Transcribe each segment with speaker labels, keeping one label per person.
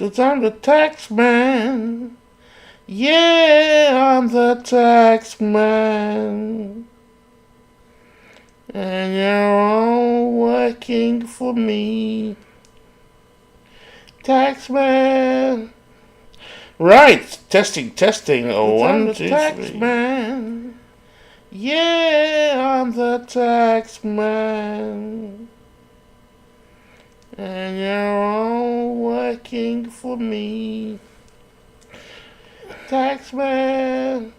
Speaker 1: 'Cause I'm the tax man. Yeah, I'm the tax man. And you're all working for me. Tax man. Right, testing. Oh, 'cause I'm the tax man. Yeah, I'm the tax man. And you're all working for me. Taxman.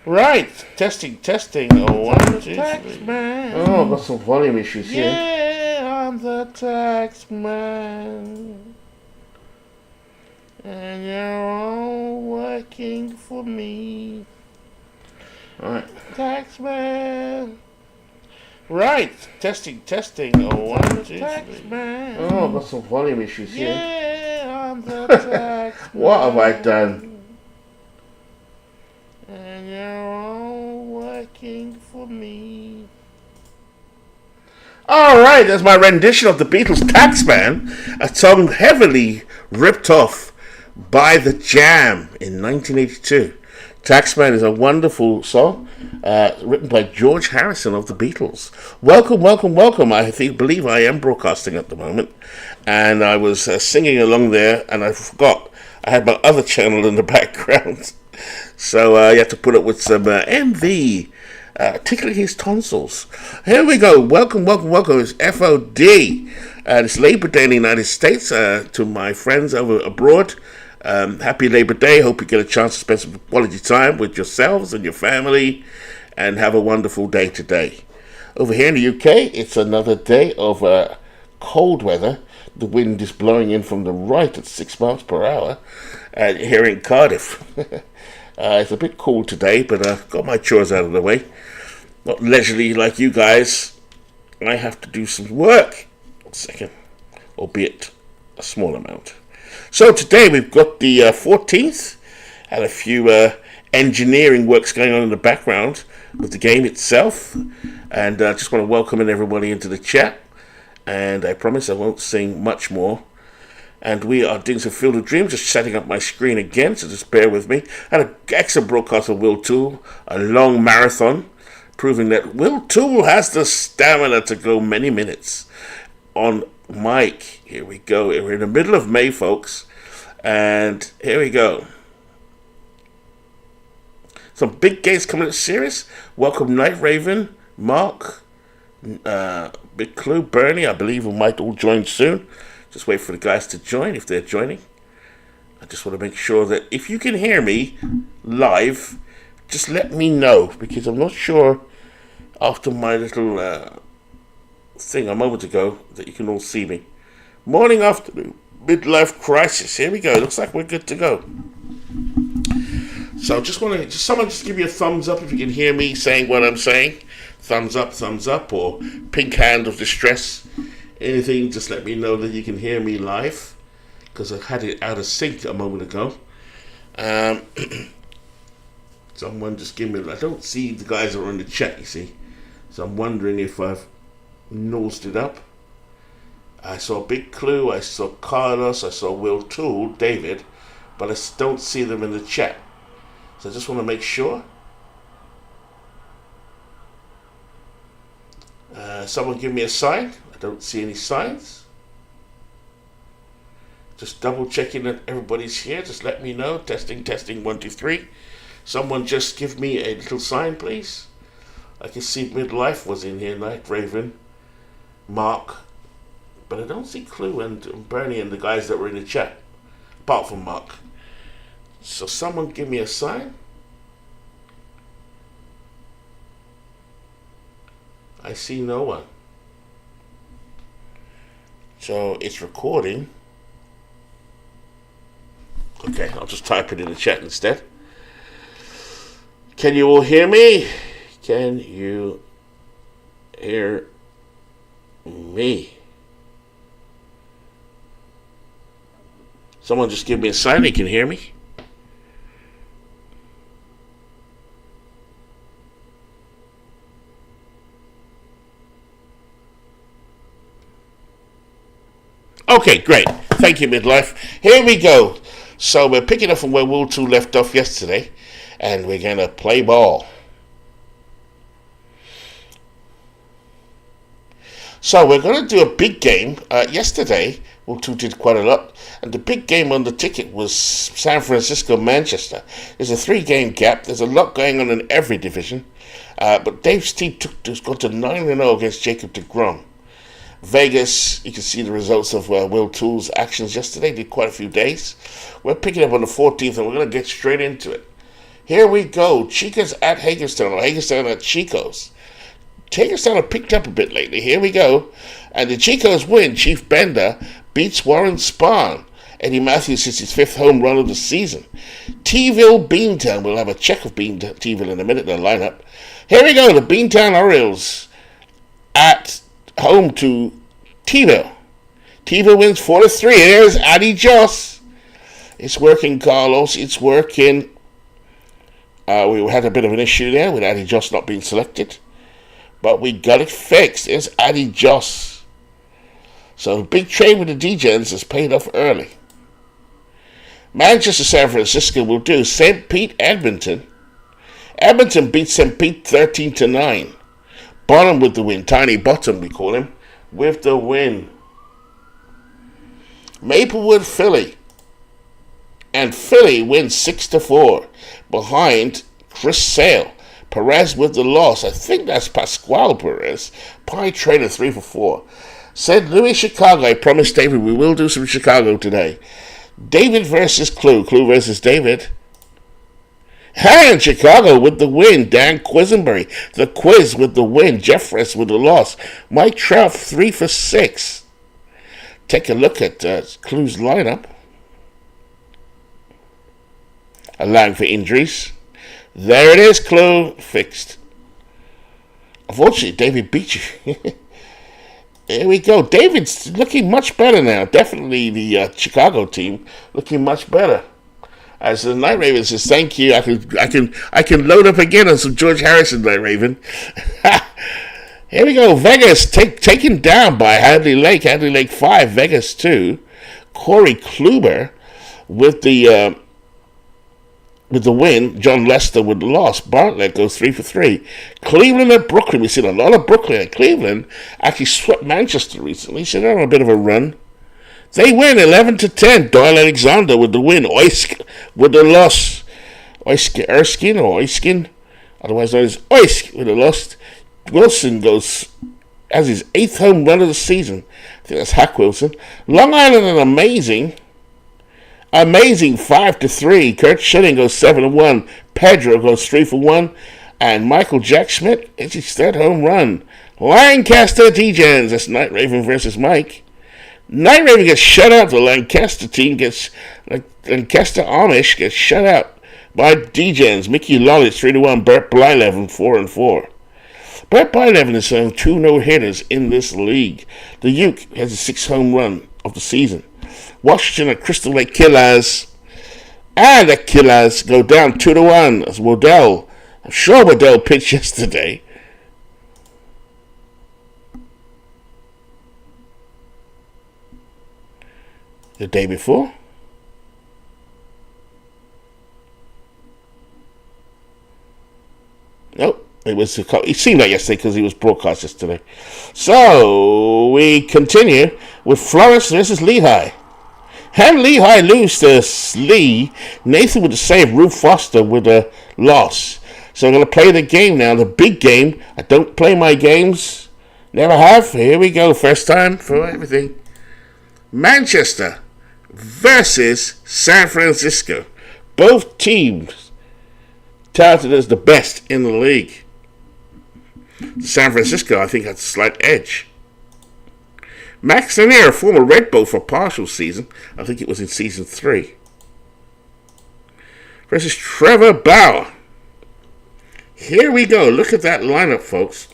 Speaker 1: Right, testing. Oh, 1, 2, 3. Oh, I've got some volume issues here. Yeah, I'm the taxman. And you're all working for me. Alright. Taxman. Right, testing. Oh, 1, 2, 3. Oh, I've got some volume issues here. Yeah, I'm the taxman. What have I done? And you're all working for me. Alright, that's my rendition of the Beatles' Taxman, a song heavily ripped off by The Jam in 1982. Taxman is a wonderful song written by George Harrison of the Beatles. Welcome. I believe I am broadcasting at the moment, and I was singing along there, and I forgot I had my other channel in the background, so I had to put up with some MV tickling his tonsils. Here we go. Welcome. It's FOD. It's Labor Day in the United States. To my friends over abroad, happy Labor Day. Hope you get a chance to spend some quality time with yourselves and your family and have a wonderful day today. Over here in the UK, it's another day of cold weather. The wind is blowing in from the right at 6 miles per hour here in Cardiff. It's a bit cool today, but I've got my chores out of the way. Not leisurely like you guys. I have to do some work. 1 second. Albeit a small amount. So today we've got the 14th. Had a few engineering works going on in the background with the game itself. And I just want to welcome everybody into the chat. And I promise I won't sing much more. And we are doing some Field of Dreams, just setting up my screen again, so just bear with me. I had an excellent broadcast of Will Toole, a long marathon, proving that Will Toole has the stamina to go many minutes on mic. Here we go. We're in the middle of May, folks. And here we go. Some big games coming up series. Welcome Night Raven, Mark, Big Clue, Bernie. I believe we might all join soon. Just wait for the guys to join if they're joining. I just want to make sure that if you can hear me live, just let me know, because I'm not sure after my little thing a moment ago that you can all see me. Morning, afternoon, midlife crisis. Here we go. Looks like we're good to go. So someone just give me a thumbs up if you can hear me saying what I'm saying. Thumbs up, or pink hand of distress. Anything, just let me know that you can hear me live, because I had it out of sync a moment ago. Someone just give me, I don't see the guys that are in the chat, you see. So I'm wondering if I've nosed it up. I saw Big Clue, I saw Carlos, I saw Will Toole, David, but I don't see them in the chat. So I just want to make sure. Someone give me a sign. I don't see any signs. Just double checking that everybody's here. Just let me know. Testing, 1, 2, 3. Someone just give me a little sign, please. I can see Midlife was in here. Night Raven, Mark, but I don't see Clue and Bernie and the guys that were in the chat, apart from Mark. So someone give me a sign. I see no one. So it's recording. Okay, I'll just type it in the chat instead. Can you all hear me? Can you hear me? Someone just give me a sign they can hear me. Okay, great. Thank you, Midlife. Here we go. So we're picking up from where World 2 left off yesterday, and we're going to play ball. So we're going to do a big game. Yesterday, World 2 did quite a lot, and the big game on the ticket was San Francisco-Manchester. There's a 3-game gap. There's a lot going on in every division, but Dave's team has gone to 9-0 against Jacob deGrom. Vegas, you can see the results of Will Toole's actions yesterday. Did quite a few days. We're picking up on the 14th, and we're going to get straight into it. Here we go. Chico's at Hagerstown, or Hagerstown at Chico's. Hagerstown have picked up a bit lately. Here we go. And the Chicos win. Chief Bender beats Warren Spahn. Eddie Matthews hits his 5th home run of the season. T-ville Beantown. We'll have a check of T-ville in a minute, the lineup. Here we go. The Beantown Orioles at home to T-ville. T-ville wins 4-3. There's Addy Joss. It's working, Carlos. It's working. We had a bit of an issue there with Addy Joss not being selected, but we got it fixed. There's Addy Joss. So the big trade with the D-Gens has paid off early. Manchester, San Francisco will do. St. Pete, Edmonton. Edmonton beats St. Pete 13-9. Bottom with the win. Tiny Bottom, we call him, with the win. Maplewood, Philly. And Philly wins 6-4 behind Chris Sale. Perez with the loss. I think that's Pascual Perez. Pie Trader 3-4. St. Louis, Chicago. I promised David we will do some Chicago today. David versus Clue. Clue versus David. And Chicago with the win. Dan Quisenberry. The Quiz with the win. Jeffress with the loss. Mike Trout 3-6. Take a look at Clue's lineup. Allowing for injuries. There it is, Clue. Fixed. Unfortunately, David beat you. Here we go. David's looking much better now. Definitely the Chicago team looking much better. As the Night Raven says, thank you. I can load up again on some George Harrison, Night Raven. Here we go. Vegas taken down by Hadley Lake. Hadley Lake 5, Vegas 2. Corey Kluber with the win. John Lester with the loss. Bartlett goes 3-3. Cleveland at Brooklyn. We've seen a lot of Brooklyn. And Cleveland actually swept Manchester recently, so they're on a bit of a run. They win 11-10. Doyle Alexander with the win. Oysk with the loss. Erskine or Oyskin, otherwise known as Oysk with the loss. Wilson has his 8th home run of the season. I think that's Hack Wilson. Long Island an amazing 5-3. Kurt Schilling goes 7-1. Pedro goes 3-1. And Michael Jack Schmidt hits his 3rd home run. Lancaster D-Gens. That's Night Raven versus Mike. Night Raven gets shut out. The Lancaster team Lancaster Amish gets shut out by D-Gens. Mickey Lollis 3-1. Bert Blyleven 4-4. Bert Blyleven is showing 2 no-hitters in this league. The Uke has his 6th home run of the season. Washington at Crystal Lake Killers. And the Killers go down 2-1 as Waddell. I'm sure Waddell pitched yesterday. The day before. Nope. It seemed like yesterday because he was broadcast yesterday. So we continue with Florence versus Lehigh. And Lehigh lose to Lee. Nathan with the save. Rube Foster with a loss. So I'm going to play the game now. The big game. I don't play my games. Never have. Here we go. First time for everything. Manchester versus San Francisco. Both teams touted as the best in the league. San Francisco, I think, has a slight edge. Max Lanier, a former Red Bull for a partial season. I think it was in season 3. Versus Trevor Bauer. Here we go. Look at that lineup, folks.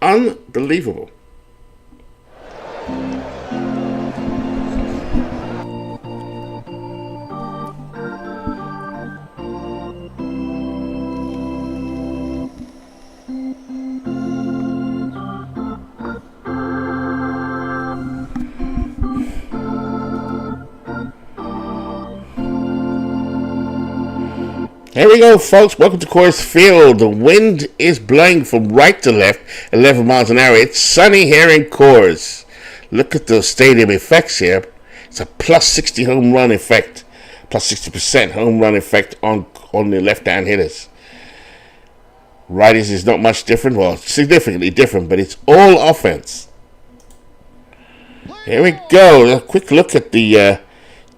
Speaker 1: Unbelievable. Here we go, folks. Welcome to Coors Field. The wind is blowing from right to left, 11 miles an hour. It's sunny here in Coors. Look at the stadium effects here. It's a plus 60 home run effect, plus 60% home run effect on the left-hand hitters. Righties is not much different, well, significantly different, but it's all offense. Here we go. A quick look at the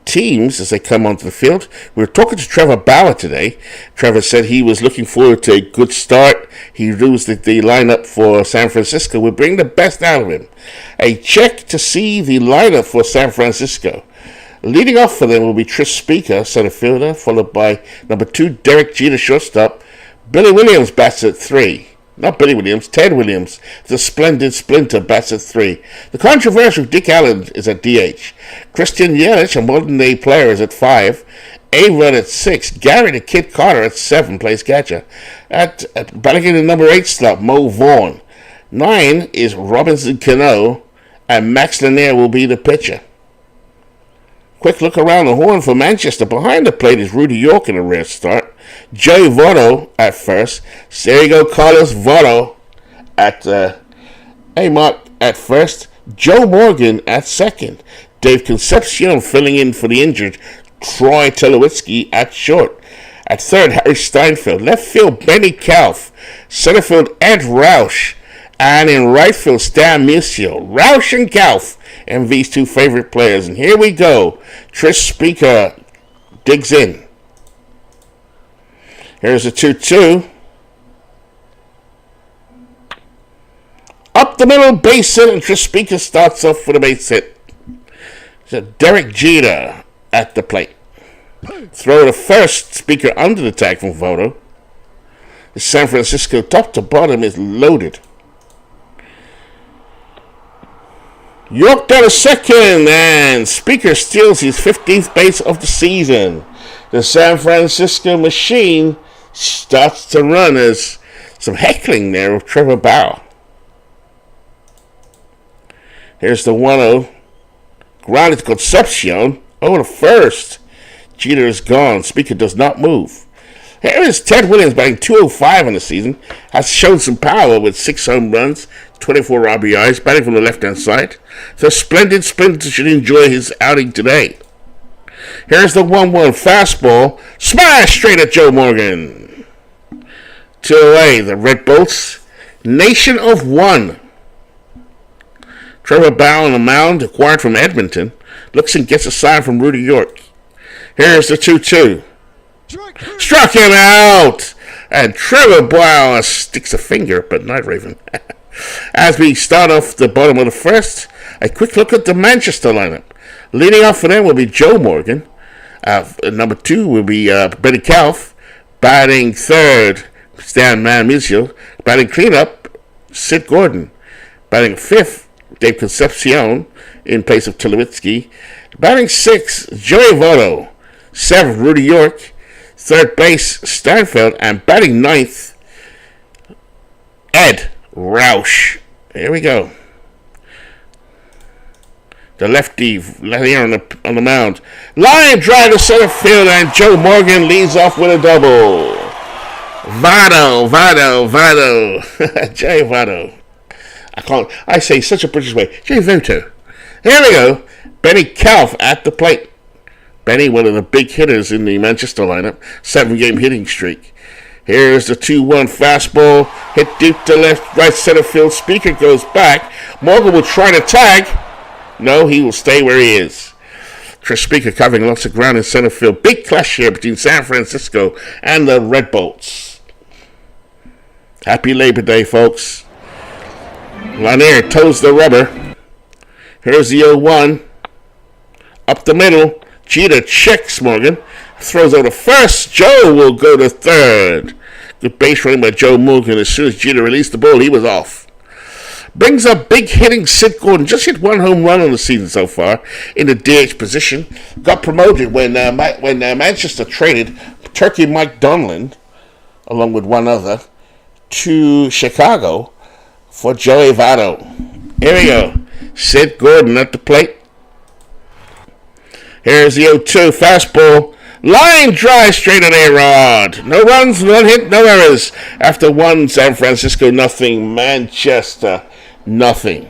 Speaker 1: teams as they come onto the field. We were talking to Trevor Bauer today. Trevor said he was looking forward to a good start. He knows that the lineup for San Francisco will bring the best out of him. A check to see the lineup for San Francisco. Leading off for them will be Tris Speaker, center fielder, followed by number 2, Derek Jeter, shortstop. Billy Williams bats at 3. Not Billy Williams, Ted Williams, the splendid splinter, bats at 3. The controversial Dick Allen is at DH. Christian Yelich, a modern-day player, is at 5. A-Rod at 6. Gary the Kid Carter at 7, plays catcher. At batting in the number 8 slot, Mo Vaughn. 9 is Robinson Cano, and Max Lanier will be the pitcher. Quick look around the horn for Manchester. Behind the plate is Rudy York in a rare start. Joey Votto at first. There you go, Carlos Votto at A-Mark at first. Joe Morgan at second. Dave Concepcion filling in for the injured Troy Tulowitzki at short. At third, Harry Steinfeld. Left field, Benny Kauf. Center field, Ed Roush. And in right field, Stan Musial. Roush and Kauf, MV's 2 favorite players. And here we go. Tris Speaker digs in. Here's a 2-2. Up the middle, base hit, and Tris Speaker starts off with a base hit. So Derek Jeter at the plate. Throw to first, Speaker under the tag from Votto. The San Francisco top to bottom is loaded. York down to second, and Speaker steals his 15th base of the season. The San Francisco machine starts to run as some heckling there of Trevor Bauer. Here's the 1-0. Grounded to Concepcion. Oh, the first. Jeter is gone. Speaker does not move. Here is Ted Williams batting .205 in the season. Has shown some power with 6 home runs, 24 RBIs, batting from the left-hand side. So splendid sprinter should enjoy his outing today. Here's the 1-1 fastball. Smash straight at Joe Morgan. 2 away, the Red Bolts. Nation of 1. Trevor Bauer on the mound, acquired from Edmonton. Looks and gets a sign from Rudy York. Here's the 2-2. Struck him out! And Trevor Bauer sticks a finger up at Night Raven. As we start off the bottom of the first, a quick look at the Manchester lineup. Leading off for them will be Joe Morgan. Number 2 will be Benny Kauf. Batting third, Stan Musial. Batting cleanup, Sid Gordon. Batting fifth, Dave Concepcion in place of Tulowitzki. Batting sixth, Joey Votto. Seventh, Rudy York. Third base, Steinfeld. And batting ninth, Ed Roush. Here we go. The lefty here on the mound. Line drive to center field, and Joe Morgan leads off with a double. Votto. Jay Votto. I say such a British way. Jay Votto. Here we go. Benny Kauf at the plate. Benny, one of the big hitters in the Manchester lineup. 7-game hitting streak. Here's the 2-1 fastball. Hit deep to left, right center field. Speaker goes back. Morgan will try to tag. No, he will stay where he is. Tris Speaker covering lots of ground in center field. Big clash here between San Francisco and the Red Bolts. Happy Labor Day, folks. Lanier toes the rubber. Here's the 0-1. Up the middle. Jeter checks Morgan. Throws out to first. Joe will go to third. Good base running by Joe Morgan. As soon as Jeter released the ball, he was off. Brings up big hitting Sid Gordon. Just hit 1 home run on the season so far in the DH position. Got promoted when Manchester traded Turkey Mike Donlin, along with one other, to Chicago for Joey Votto. Here we go. Sid Gordon at the plate. Here's the 0-2 fastball. Line drive straight on A-Rod. No runs, no hit, no errors. After 1, San Francisco nothing, Manchester nothing.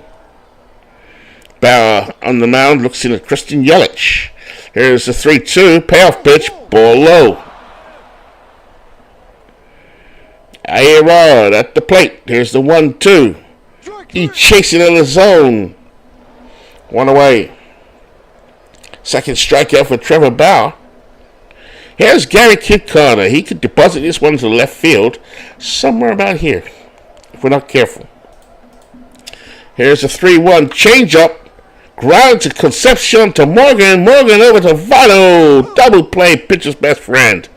Speaker 1: Bauer on the mound looks in at Christian Yelich. Here's the 3-2 payoff pitch, ball low. A-Rod at the plate. Here's the 1-2. He chasing in the zone. 1 away. Second strikeout for Trevor Bauer. Here's Gary Kid Carter. He could deposit this one to left field somewhere about here if we're not careful. Here's a 3-1 changeup. Ground to Concepcion to Morgan. Morgan over to Votto. Double play, pitcher's best friend.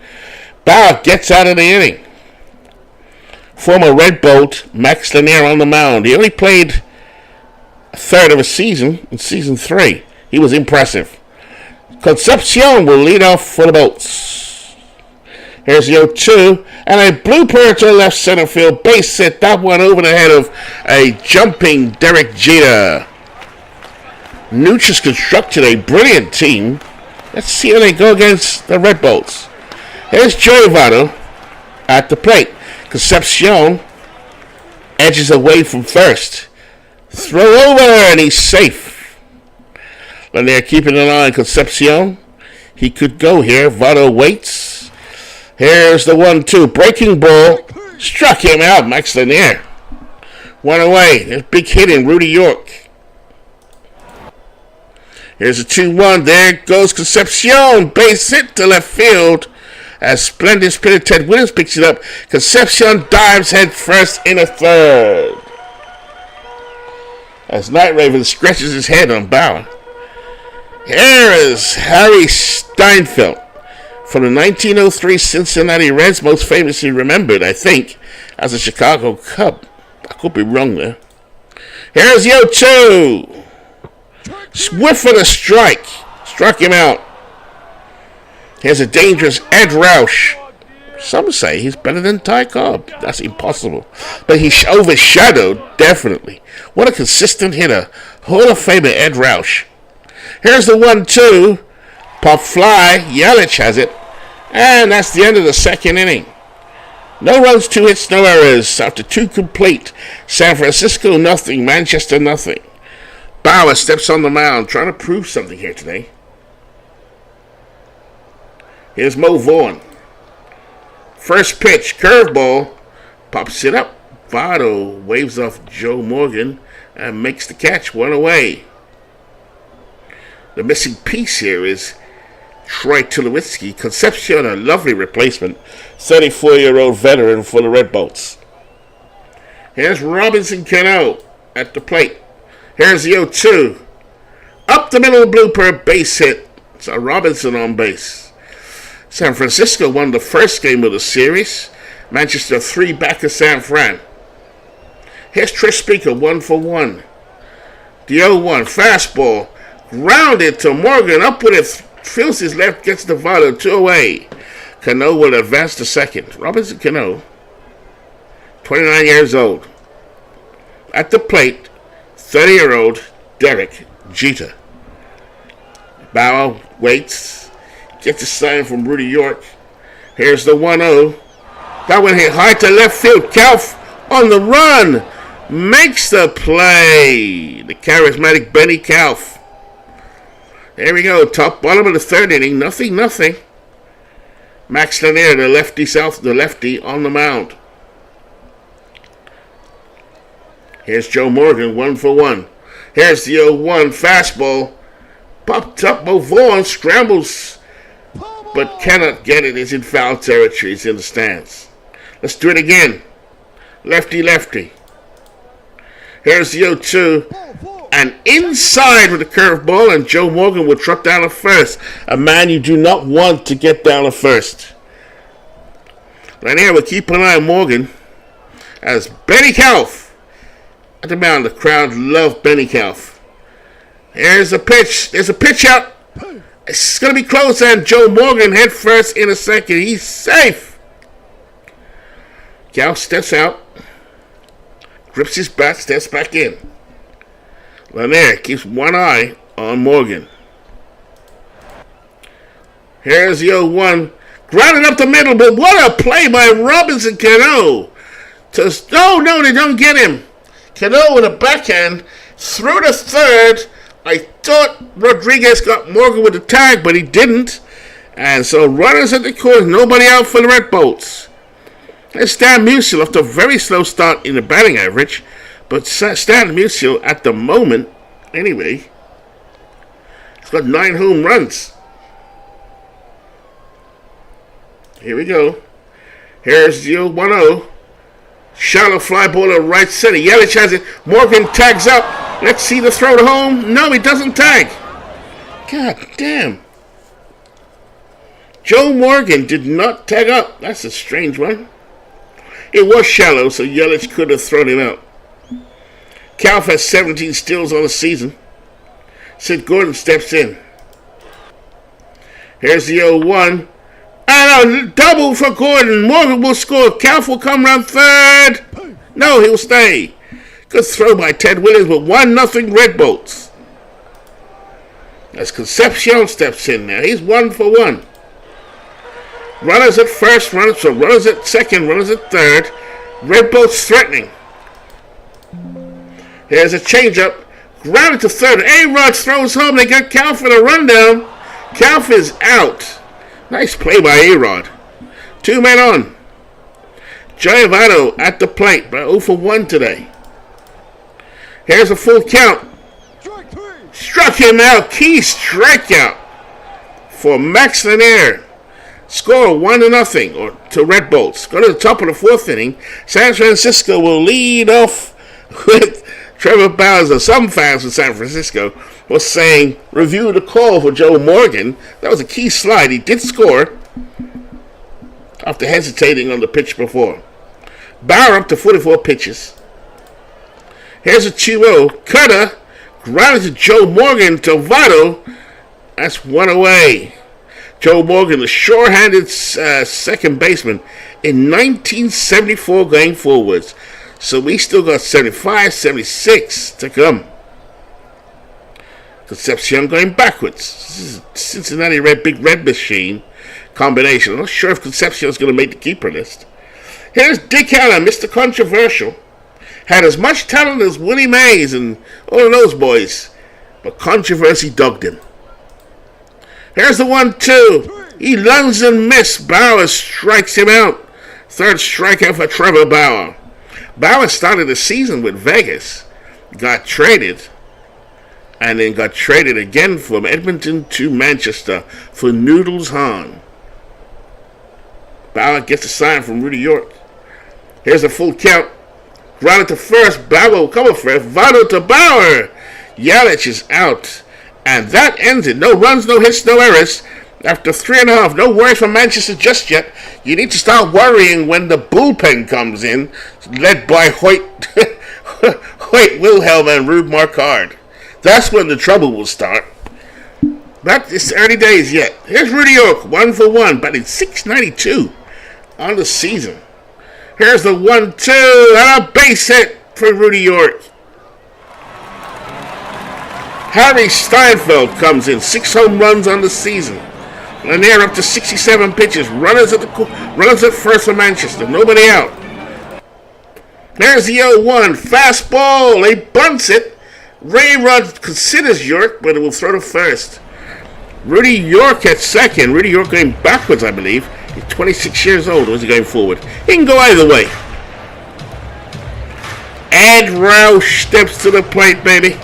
Speaker 1: Bauer gets out of the inning. Former Red Bolt Max Lanier on the mound. He only played a third of a season in season 3. He was impressive. Concepcion will lead off for the Bolts. Here's the 0-2 and a blooper to left center field. Base hit. That one over the head of a jumping Derek Jeter. Nooch has constructed a brilliant team. Let's see how they go against the Red Bolts. Here's Joey Votto at the plate. Concepcion edges away from first. Throw over and he's safe. Lanier keeping an eye on Concepcion. He could go here. Votto waits. Here's the 1-2. Breaking ball. Struck him out. Max Lanier. 1 away. There's big hit in Rudy York. Here's a 2-1. There goes Concepcion. Base hit to left field. As splendid spinner Ted Williams picks it up. Concepcion dives head first in a third. As Night Raven scratches his head on Bauer. Here is Harry Steinfeld from the 1903 Cincinnati Reds, most famously remembered, I think, as a Chicago Cub. I could be wrong there. Here's the 0-2. Swift for the strike. Struck him out. Here's a dangerous Ed Roush. Some say he's better than Ty Cobb. That's impossible. But he's overshadowed, definitely. What a consistent hitter. Hall of Famer Ed Roush. Here's the 1-2. Pop fly. Yelich has it. And that's the end of the second inning. No runs, 2 hits, no errors. After 2 complete. San Francisco nothing. Manchester nothing. Bauer steps on the mound. Trying to prove something here today. Here's Mo Vaughn. First pitch. Curveball. Pops it up. Votto waves off Joe Morgan and makes the catch. 1 away. The missing piece here is Troy Tulowitzki. Concepcion, a lovely replacement. 34-year-old veteran for the Red Bolts. Here's Robinson Cano at the plate. Here's the 0-2. Up the middle blooper, base hit. So Robinson on base. San Francisco won the first game of the series. Manchester 3 back of San Fran. Here's Trish Speaker, 1 for 1. The 0-1 fastball. Grounded to Morgan. Up with it. Feels his left. Gets the Votto. 2 away. Cano will advance to second. Robinson Cano, 29 years old. At the plate, 30-year-old Derek Jeter. Bauer waits. Gets a sign from Rudy York. Here's the 1-0. That one hit high to left field. Kauf on the run. Makes the play. The charismatic Benny Kauf. There we go. Top bottom of the third inning. Nothing. Max Lanier, the lefty on the mound. Here's Joe Morgan, 1 for 1. Here's the 0-1 fastball. Popped up. Mo Vaughn scrambles, but cannot get it. He's in foul territory. He's in the stands. Let's do it again. Lefty. Here's the 0-2. And inside with the curveball, and Joe Morgan will truck down to first. A man you do not want to get down to first. Right here, we'll keep an eye on Morgan as Benny Kauf at the mound. The crowd love Benny Kauf. Here's a pitch. There's a pitch out. It's going to be close, and Joe Morgan head first in a second. He's safe. Kauf steps out, grips his bat, steps back in. Lanier keeps one eye on Morgan. Here's the 0-1. Grounded up the middle, but what a play by Robinson Cano. No, they don't get him. Cano with a backhand through the third. I thought Rodriguez got Morgan with the tag, but he didn't. And so runners at the court, nobody out for the Red Bolts. And Stan Musial after a very slow start in the batting average. But Stan Musial at the moment, anyway, he's got 9 home runs. Here we go. Here's the 0-1-0. Shallow fly ball to right center. Yelich has it. Morgan tags up. Let's see the throw to home. No, he doesn't tag. God damn. Joe Morgan did not tag up. That's a strange one. It was shallow, so Yelich could have thrown him out. Calf has 17 steals on the season. Sid Gordon steps in. Here's the 0-1. And a double for Gordon. Morgan will score. Calf will come around third. No, he'll stay. Good throw by Ted Williams, but 1-0 Red Bolts. As Concepcion steps in now. He's 1 for 1. Runners at first, runners at second, runners at third. Red Bolts threatening. Here's a changeup. Grounded to third. A-Rod throws home. They got Calf for the rundown. Calf is out. Nice play by A-Rod. 2 men on. Joey Votto at the plate, but 0 for 1 today. Here's a full count. Struck him out. Key strikeout for Max Lanier. Score 1-0 or to Red Bolts. Go to the top of the 4th inning. San Francisco will lead off with Trevor Bauer. Some fans in San Francisco were saying, review the call for Joe Morgan. That was a key slide. He did score after hesitating on the pitch before. Bauer up to 44 pitches. Here's a 2-0. Cutter grounded to Joe Morgan to Votto. That's 1 away. Joe Morgan, the sure-handed second baseman in 1974 going forwards. So we still got 75, 76 to come. Concepcion going backwards. This is Cincinnati Big Red Machine combination. I'm not sure if Concepcion is going to make the keeper list. Here's Dick Allen, Mr. Controversial. Had as much talent as Willie Mays and all of those boys. But controversy dogged him. Here's the 1-2. He lunges and misses. Bauer strikes him out. Third strikeout for Trevor Bauer. Bauer started the season with Vegas. Got traded. And then got traded again from Edmonton to Manchester for Noodles Hahn. Bauer gets a sign from Rudy York. Here's a full count. Grounded to first. Bauer will come up first. Votto to Bauer. Yelich is out. And that ends it. No runs, no hits, no errors. After 3.5, no worries from Manchester just yet. You need to start worrying when the bullpen comes in, led by Hoyt Wilhelm and Rube Marquard. That's when the trouble will start. But it's early days yet. Here's Rudy York, 1 for 1, batting .692 on the season. Here's the 1-2 and a base hit for Rudy York. Harry Steinfeld comes in, 6 home runs on the season. Lanier up to 67 pitches. Runners at first for Manchester. Nobody out. There's the 0-1. Fastball. He bunts it. Ray Rod considers York, but it will throw to first. Rudy York at second. Rudy York going backwards, I believe. He's 26 years old. Or is he going forward? He can go either way. Ed Roush steps to the plate, baby.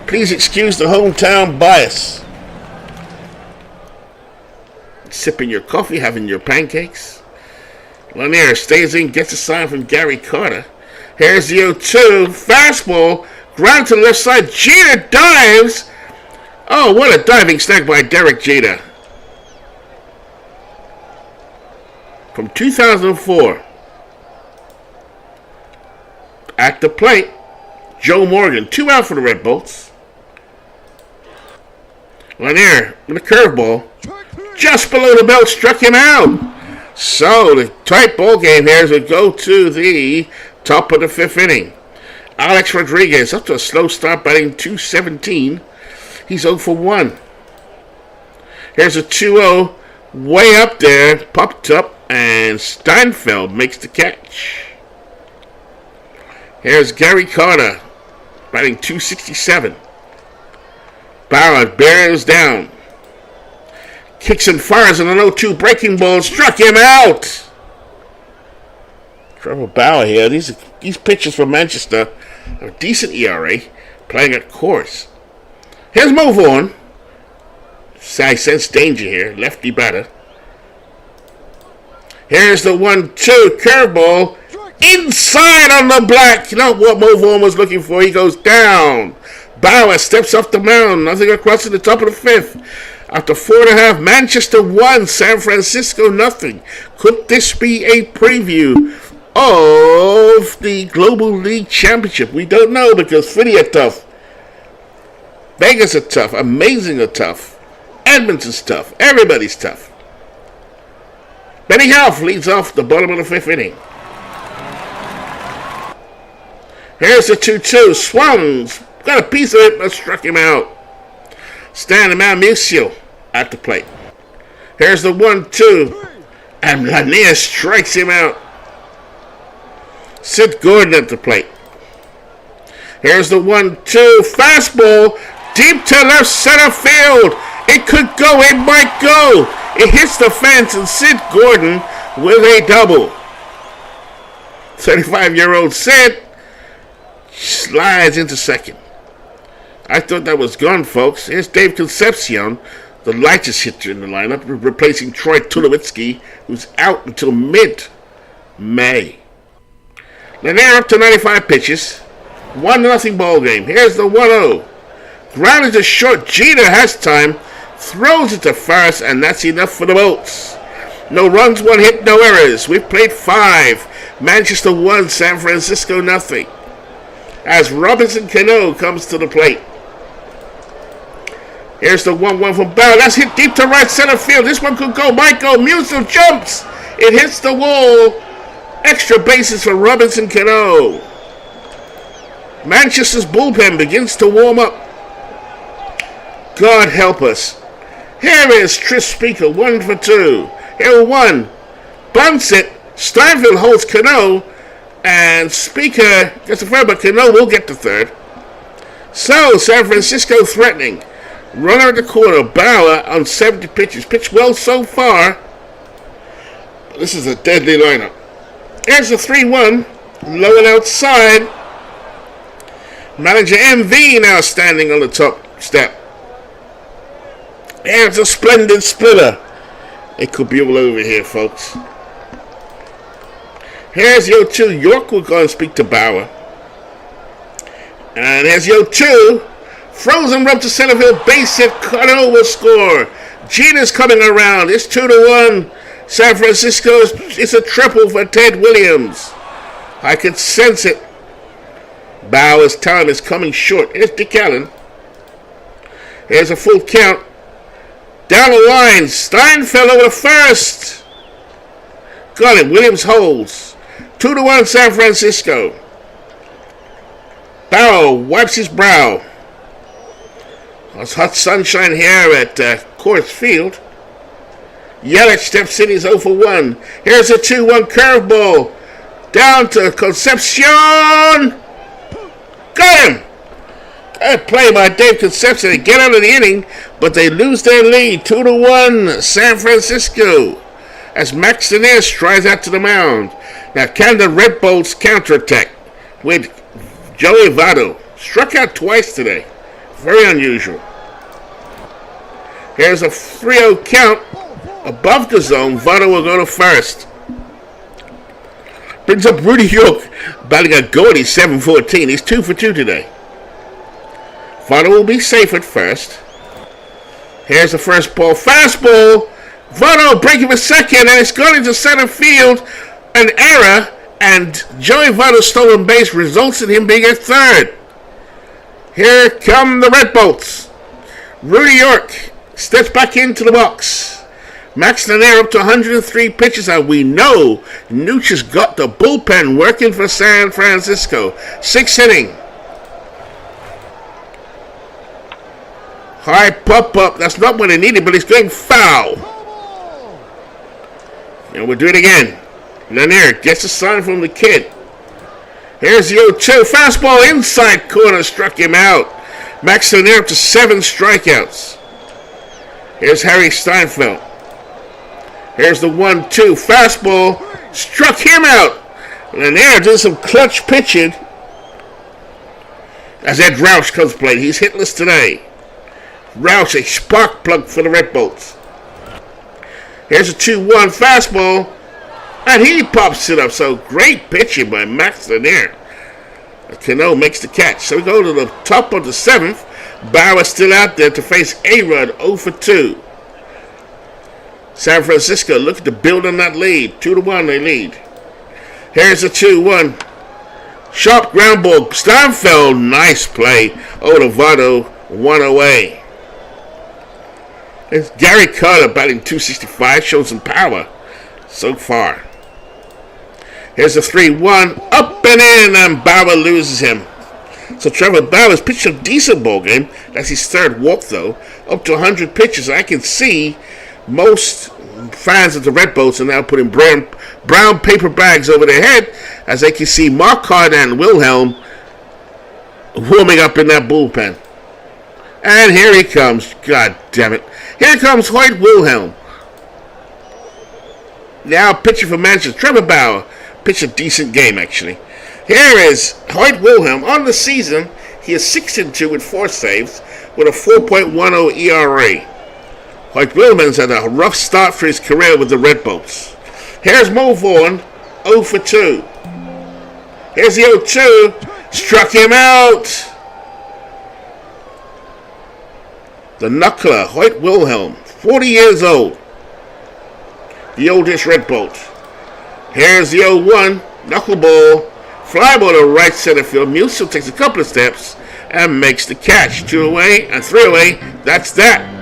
Speaker 1: Please excuse the hometown bias. Sipping your coffee, having your pancakes. Lanier stays in, gets a sign from Gary Carter. Here's the 0-2. Fastball. Ground to the left side. Jeter dives. Oh, what a diving snag by Derek Jeter. From 2004. At the plate, Joe Morgan. 2 out for the Red Bolts. Lanier with a curveball. Just below the belt, struck him out. So the tight ball game here as we go to the top of the 5th inning. Alex Rodriguez up to a slow start, batting .217. He's 0 for 1. Here's a 2-0 way up there, popped up, and Steinfeld makes the catch. Here's Gary Carter, batting .267. Bauer bears down. Kicks and fires on an 0-2 breaking ball, struck him out. Trevor Bauer here. These pitchers from Manchester have a decent ERA, playing at course. Here's move on. I sense danger here. Lefty batter. Here's the 1-2 curveball. Inside on the black. You know what move on was looking for? He goes down. Bauer steps off the mound. Nothing across to the top of the fifth. After 4.5, Manchester 1, San Francisco nothing. Could this be a preview of the Global League Championship? We don't know because Philly are tough. Vegas are tough. Amazing are tough. Edmonton's tough. Everybody's tough. Benny Half leads off the bottom of the fifth inning. Here's the 2-2. Swans got a piece of it, but struck him out. Stanley Mamusio at the plate. Here's the 1-2. And Lanier strikes him out. Sid Gordon at the plate. Here's the 1-2. Fastball deep to left center field. It could go. It might go. It hits the fence, and Sid Gordon with a double. 35-year-old Sid slides into second. I thought that was gone, folks. Here's Dave Concepcion, the lightest hitter in the lineup, replacing Troy Tulowitzki, who's out until mid-May. Lanier up to 95 pitches. 1-0 ball game. Here's the 1-0. Grounded to short. Jeter has time. Throws it to first, and that's enough for the Bolts. No runs, 1 hit, no errors. We've played 5. Manchester 1, San Francisco nothing. As Robinson Cano comes to the plate. Here's the 1-1 from Bauer. That's hit deep to right center field. This one could go. Might go. Musil jumps. It hits the wall. Extra bases for Robinson Cano. Manchester's bullpen begins to warm up. God help us. Here is Tris Speaker, 1 for 2. Here 1. Bunts it. Steinfeld holds Cano. And Speaker gets the third, but Cano will get the third. So, San Francisco threatening. Runner at the corner. Bauer on 70 pitches. Pitched well so far. This is a deadly lineup. Here's the 3-1. Low and outside. Manager MV now standing on the top step. There's a splendid splitter. It could be all over here, folks. Here's the 0-2. York will go and speak to Bauer. And here's the 0-2. Frozen rub to center field. Base hit. Cano will score. Jeter's coming around. It's 2-1. San Francisco. It's a triple for Ted Williams. I could sense it. Bauer's time is coming short. Here's Dick Allen. Here's a full count. Down the line. Steinfeld over to first. Got it. Williams holds. 2-1 San Francisco. Bauer wipes his brow. It's hot sunshine here at Coors Field. Yelich steps in. He's 0 for 1. Here's a 2-1 curveball. Down to Concepcion. Got him. Good play by Dave Concepcion. They get out of the inning, but they lose their lead. 2-1 San Francisco. As Max Lanier strides out to the mound. Now, can the Red Bolts counterattack with Joey Votto? Struck out twice today. Very unusual. Here's a 3-0 count. Above the zone, Votto will go to first. Brings up Rudy York, batting a gaudy 7-14. He's 2 for 2 today. Votto will be safe at first. Here's the first ball. Fastball. Votto breaking for second, and it's gone into center field. An error, and Joey Votto's stolen base results in him being at third. Here come the Red Bolts. Rudy York steps back into the box. Max Lanier up to 103 pitches, and we know Nooch has got the bullpen working for San Francisco. 6th inning. High pop-up. That's not what they needed, but it's going foul. And we'll do it again. Lanier gets a sign from the kid. Here's the 0-2. Fastball inside corner. Struck him out. Max Lanier up to 7 strikeouts. Here's Harry Steinfeld. Here's the 1-2. Fastball. Struck him out. Lanier did some clutch pitching. As Ed Roush comes play. He's hitless today. Roush, a spark plug for the Red Bolts. Here's a 2-1 fastball. And he pops it up. So great pitching by Max Lanier. Cano makes the catch. So we go to the top of the 7th. Bauer still out there to face A-Rod 0 for 2. San Francisco looking to build on that lead. 2-1 they lead. Here's a 2-1. Sharp ground ball. Steinfeld, nice play. Votto, 1 away. It's Gary Carter batting .265, showing some power so far. Here's a 3-1, up and in, and Bauer loses him. So Trevor Bauer's pitched a decent ball game. That's his 3rd walk, though. Up to 100 pitches. I can see most fans of the Red Bolts are now putting brown paper bags over their head as they can see Mark Carter and Wilhelm warming up in that bullpen. And here he comes. God damn it. Here comes Hoyt Wilhelm. Now pitching for Manchester. Trevor Bauer pitched a decent game, actually. Here is Hoyt Wilhelm. On the season, he is 6-2 with 4 saves with a 4.10 ERA. Hoyt Wilhelm's had a rough start for his career with the Red Bolts. Here's Mo Vaughn, 0 for 2. Here's the 0-2. Struck him out. The knuckler, Hoyt Wilhelm, 40 years old. The oldest Red Bolt. Here's the 0-1, knuckleball, fly ball to right center field. Musial takes a couple of steps and makes the catch. 2 away and 3 away. That's that.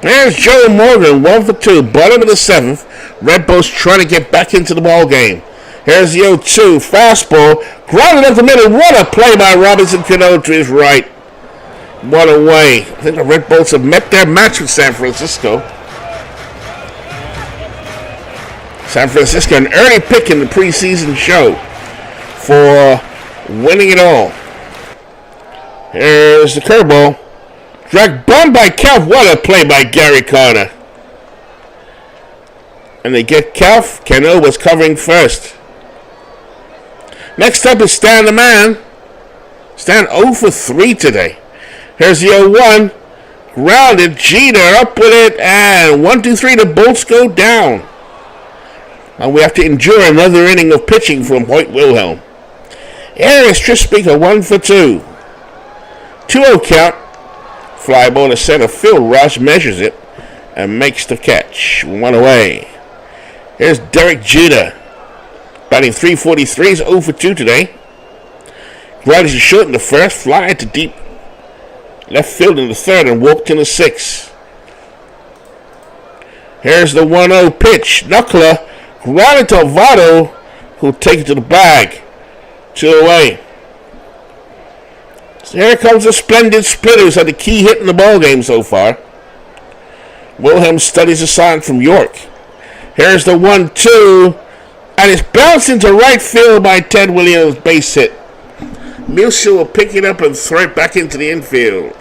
Speaker 1: There's Joe Morgan, 1 for 2, bottom of the 7th. Red Bolts trying to get back into the ball game. Here's the 0-2, fastball, grounded up the middle. What a play by Robinson Cano to his right. 1 away. I think the Red Bolts have met their match with San Francisco. San Francisco, an early pick in the preseason show for winning it all. Here's the curveball. Dragged bomb by Kelf. What a play by Gary Carter. And they get Kelf. Cano was covering first. Next up is Stan the Man. Stan 0 for 3 today. Here's the 0-1. Grounded. Jeter up with it. And 1-2-3. The Bolts go down. And we have to endure another inning of pitching from Hoyt Wilhelm. Here is Tris Speaker 1 for 2. 2-0 count. Fly ball to center field. Ross measures it and makes the catch. 1 away. Here's Derek Jeter. Batting .343. He's 0 for 2 today. Grounded to short in the first. Fly to deep left field in the 3rd and walked in the 6th. Here's the 1-0 pitch. Knuckler. Grounded to Votto, who'll take it to the bag. 2 away. So here comes the splendid splitters, had the key hit in the ball game so far. Wilhelm studies a sign from York. Here's the 1-2, and it's bounced into right field by Ted Williams, base hit. Musial will pick it up and throw it back into the infield.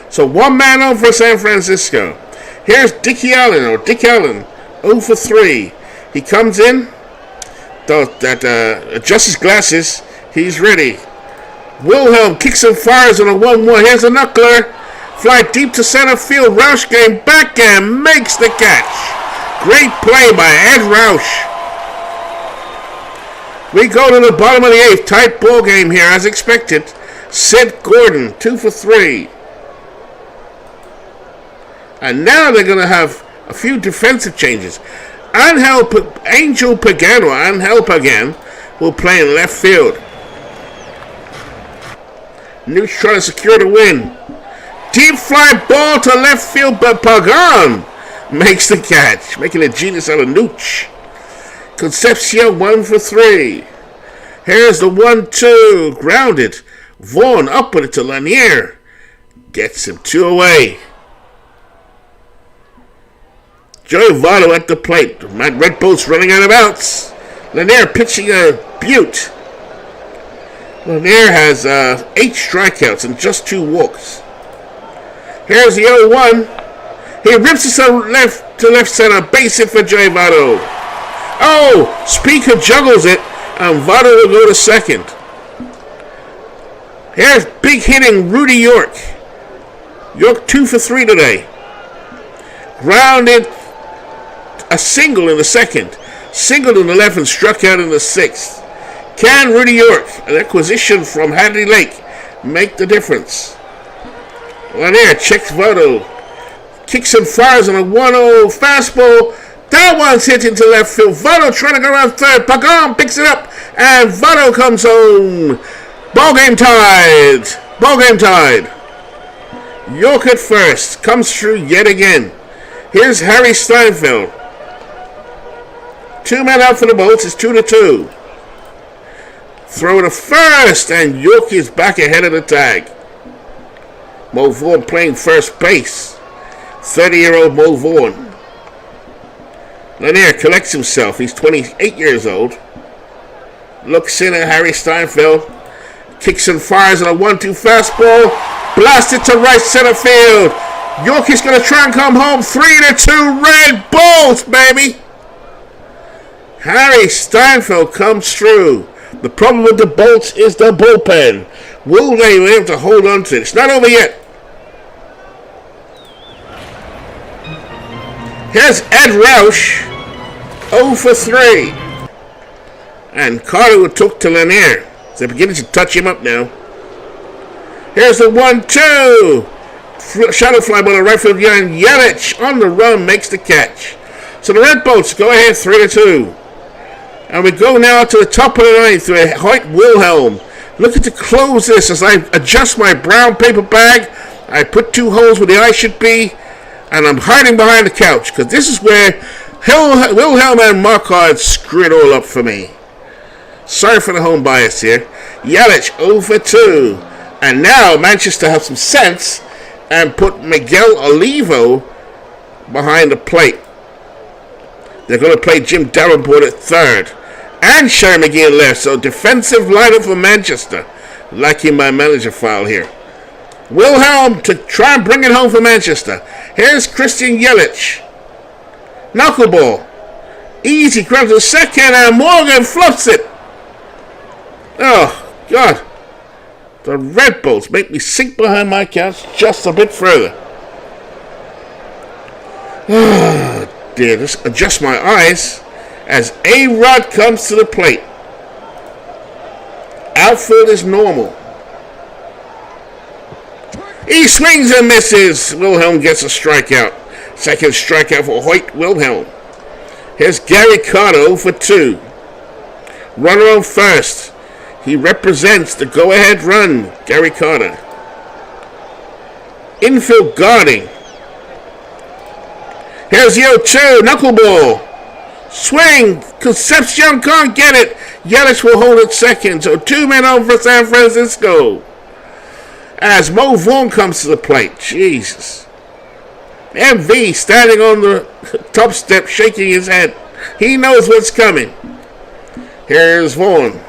Speaker 1: So 1 man on for San Francisco. Here's Dick Allen, 0 for 3. He comes in, adjusts his glasses, he's ready. Wilhelm kicks and fires on a 1-1. Here's a knuckler. Fly deep to center field. Roush came back and makes the catch. Great play by Ed Roush. We go to the bottom of the 8th. Tight ball game here as expected. Sid Gordon, 2 for 3. And now they're going to have a few defensive changes. Angel Pagan will play in left field. Newt trying to secure the win. Deep fly ball to left field, but Pagan makes the catch, making a genius out of Nooch. Concepcion 1 for 3. Here's the 1-2, grounded. Vaughn up with it to Lanier. Gets him 2 away. Joey Votto at the plate. Red Bolt's running out of outs. Lanier pitching a beaut. Lanier has 8 strikeouts and just 2 walks. Here's the 0-1. He rips it to left center. Base hit for Joey Votto. Oh, Speaker juggles it, and Votto will go to second. Here's big hitting Rudy York. York 2 for 3 today. Grounded a single in the second. Singled in the left and struck out in the 6th. Can Rudy York, an acquisition from Hadley Lake, make the difference? Lanier checks Votto. Kicks and fires on a 1-0 fastball. That one's hit into left field. Votto trying to go around third. Pagan picks it up. And Votto comes home. Ball game tied. York at first. Comes through yet again. Here's Harry Steinfeld. 2 men out for the Bolts. It's 2-2. Throw to first. And York is back ahead of the tag. Mo Vaughn playing first base. 30-year-old Mo Vaughn. Lanier collects himself. He's 28 years old. Looks in at Harry Steinfeld. Kicks and fires on a 1-2 fastball. Blasted to right center field. York is going to try and come home. 3-2 Red Bulls, baby. Harry Steinfeld comes through. The problem with the Bolts is the bullpen. Will they be able to hold on to it? It's not over yet. Here's Ed Roush, 0 for 3. And Carter took to Lanier. They're beginning to touch him up now. Here's the 1-2. Shadow fly ball to right field. Young Yelich on the run makes the catch. So the Red Bolts go ahead 3-2. And we go now to the top of the ninth with Hoyt Wilhelm. Looking to close this as I adjust my brown paper bag. I put 2 holes where the eye should be. And I'm hiding behind the couch because this is where Wilhelm and Marquardt screw it all up for me. Sorry for the home bias here. Yelich 0 for 2. And now Manchester have some sense and put Miguel Olivo behind the plate. They're going to play Jim Davenport at third. And Sherry McGee at left. So defensive lineup for Manchester. Liking my manager file here. Wilhelm to try and bring it home for Manchester. Here's Christian Yelich. Knuckleball. Easy grab to the second and Morgan fluffs it. Oh, God. The Red Bulls make me sink behind my couch just a bit further. Oh, dear. Just adjust my eyes as A-Rod comes to the plate. Outfield is normal. He swings and misses. Wilhelm gets a strikeout. Second strikeout for Hoyt Wilhelm. Here's Gary Carter 0 for 2. Runner on first. He represents the go-ahead run. Gary Carter. Infield guarding. Here's the 0-2. Knuckleball. Swing. Concepcion can't get it. Yelich will hold it second. So 2 men on for San Francisco. As Mo Vaughn comes to the plate. Jesus. MV standing on the top step shaking his head. He knows what's coming. Here's Vaughn.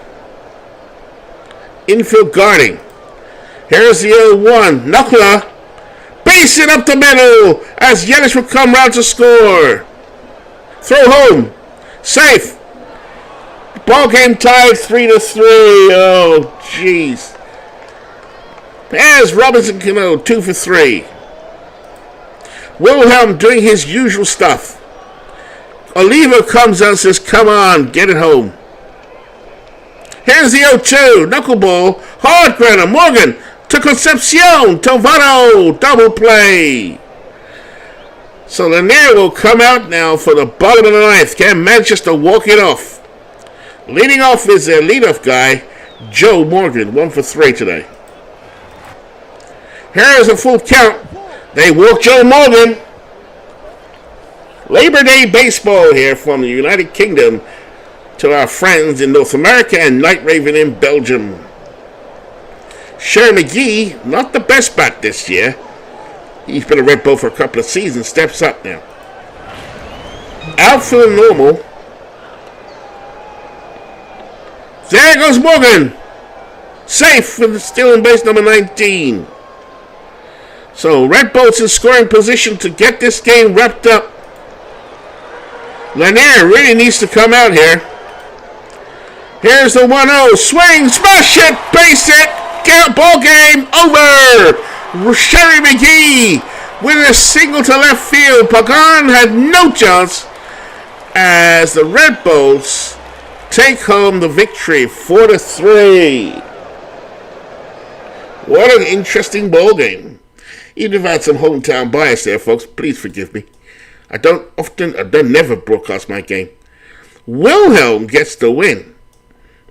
Speaker 1: Infield guarding. Here's the 0-1. Knuckler. Base it up the middle as Yelich will come round to score. Throw home. Safe. Ball game tied 3-3. Oh, jeez. There's Robinson Cano, 2 for 3. Wilhelm doing his usual stuff. Oliva comes out and says, come on, get it home. Here's the 0-2. Knuckleball. Hard grounder. Morgan to Concepcion. Tovado. Double play. So Lanier will come out now for the bottom of the ninth. Can Manchester walk it off? Leading off is their leadoff guy, Joe Morgan. 1 for 3 today. Here's a full count. They walk Joe Morgan. Labor Day baseball here from the United Kingdom to our friends in North America and Night Raven in Belgium. Sherry McGee, not the best bat this year. He's been a Red Bull for a couple of seasons, steps up now. Outfield normal. There goes Morgan. Safe with still in base number 19. So Red Bull's in scoring position to get this game wrapped up. Lanier really needs to come out here. Here's the 1-0. Swing, smash it, base it. Count, ball game over. Sherry McGee with a single to left field. Pagan had no chance as the Red Bulls take home the victory 4-3. What an interesting ball game. Even if I had some hometown bias there, folks, please forgive me. I don't never broadcast my game. Wilhelm gets the win,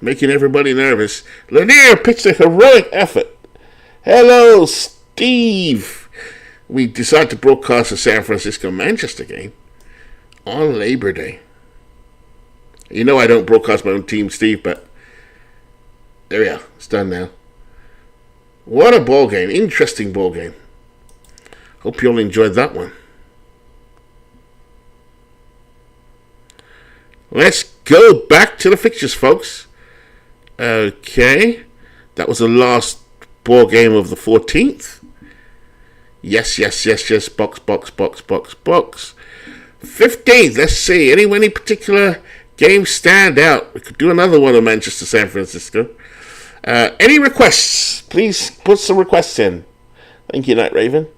Speaker 1: making everybody nervous. Lanier pitched a heroic effort. Hello, Steve. We decided to broadcast the San Francisco-Manchester game on Labor Day. You know I don't broadcast my own team, Steve, but there we are. It's done now. What a ball game. Interesting ball game. Hope you all enjoyed that one. Let's go back to the fixtures, folks. Okay. That was the last ball game of the 14th. Yes. Box. 15th. Let's see. Any particular game stand out? We could do another one of Manchester, San Francisco. Any requests? Please put some requests in. Thank you, Night Raven.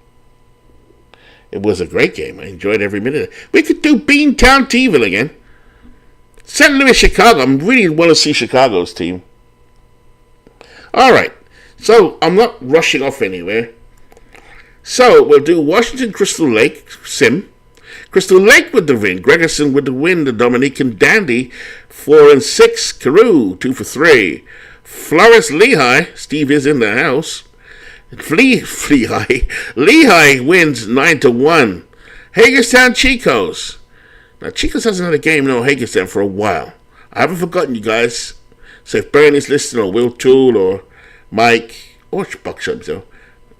Speaker 1: It was a great game. I enjoyed every minute of it. We could do Beantown Tville again. St. Louis, Chicago. I really want to see Chicago's team. All right. So, I'm not rushing off anywhere. So, we'll do Washington Crystal Lake, Sim. Crystal Lake with the win. Gregerson with the win. The Dominican Dandy, 4-6. Carew, 2 for 3. Flores Lehigh. Steve is in the house. Lehigh wins 9-1. Hagerstown Chicos. Now, Chicos hasn't had a game in Hagerstown for a while. I haven't forgotten you guys. So if Bernie's listening, or Will Toole, or Mike, or Buckshot, so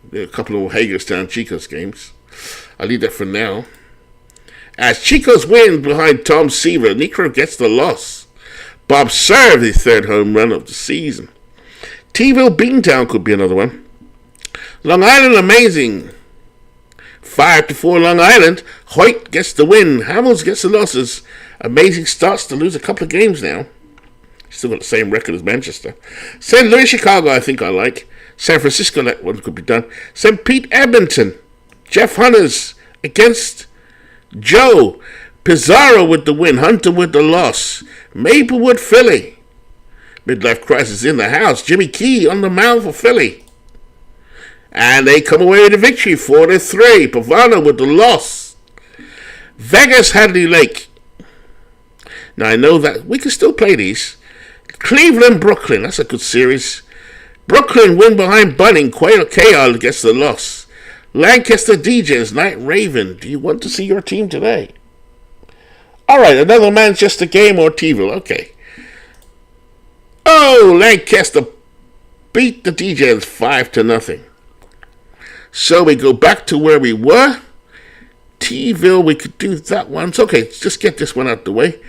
Speaker 1: there are a couple of Hagerstown Chicos games. I'll leave that for now. As Chicos win behind Tom Seaver, Necro gets the loss. Bob served his third home run of the season. Tville Beantown could be another one. Long Island Amazing. 5-4 Long Island. Hoyt gets the win. Hamels gets the losses. Amazing starts to lose a couple of games now. Still got the same record as Manchester. St. Louis, Chicago, I think I like. San Francisco, that one could be done. St. Pete, Edmonton. Jeff Hunters against Joe. Pizarro with the win. Hunter with the loss. Maplewood, Philly. Midlife crisis in the house. Jimmy Key on the mound for Philly. And they come away with a victory, 4-3. Pavano with the loss. Vegas, Hadley Lake. Now, I know that we can still play these. Cleveland, Brooklyn. That's a good series. Brooklyn win behind Bunning. KL gets the loss. Lancaster DJs, Night Raven. Do you want to see your team today? All right, another Manchester game or Tville. Okay. Oh, Lancaster beat the DJs 5-0. So we go back to where we were. Tville, we could do that one. It's okay, just get this one out the way.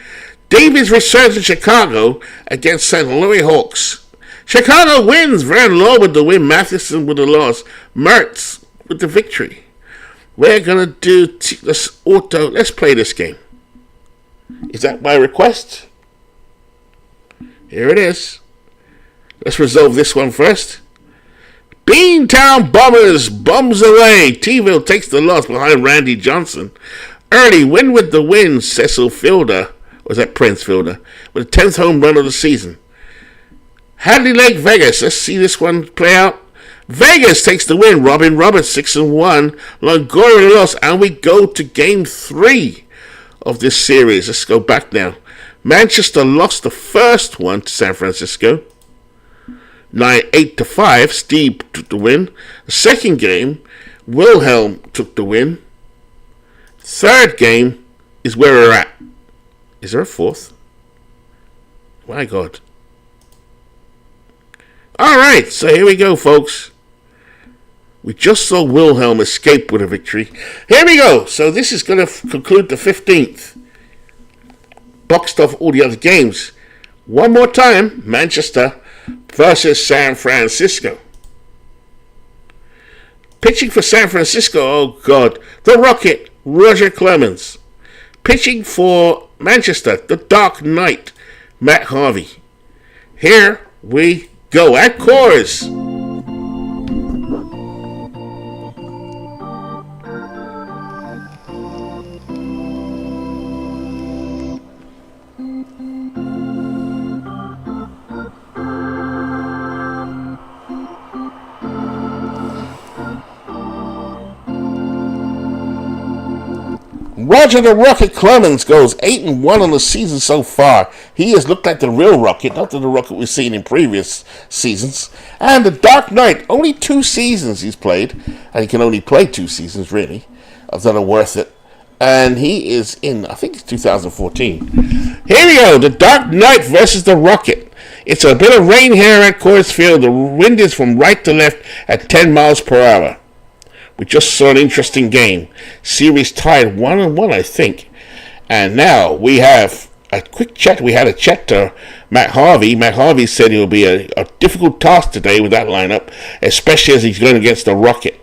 Speaker 1: Davies returns to Chicago against St. Louis Hawks. Chicago wins. Van Law with the win. Matheson with the loss. Mertz with the victory. We're going to do this auto. Let's play this game. Is that by request? Here it is. Let's resolve this one first. Beantown Bombers bums away. Tville takes the loss behind Randy Johnson. Early win with the win. Cecil Fielder. Or was that Prince Fielder? With the 10th home run of the season. Hadley Lake, Vegas. Let's see this one play out. Vegas takes the win. Robin Roberts 6-1. Longoria lost, and we go to Game 3 of this series. Let's go back now. Manchester lost the first one to San Francisco, 8-5. Steve took the win. The second game, Wilhelm took the win. Third game is where we're at. Is there a fourth? My God. Alright, so here we go, folks. We just saw Wilhelm escape with a victory. Here we go. So this is going to conclude the 15th. Boxed off all the other games. One more time, Manchester versus San Francisco. Pitching for San Francisco, oh God, the Rocket, Roger Clemens. Pitching for Manchester, the Dark Knight, Matt Harvey. Here we go. At Coors. Roger the Rocket Clemens goes 8-1 on the season so far. He has looked like the real Rocket, not the Rocket we've seen in previous seasons. And the Dark Knight, only 2 seasons he's played, and he can only play 2 seasons really, that are worth it. And he is in, I think it's 2014. Here we go, the Dark Knight versus the Rocket. It's a bit of rain here at Coors Field. The wind is from right to left at 10 miles per hour. We just saw an interesting game. Series tied 1-1, I think. And now we have a quick chat. We had a chat to Matt Harvey. Matt Harvey said it will be a difficult task today with that lineup, especially as he's going against the Rocket.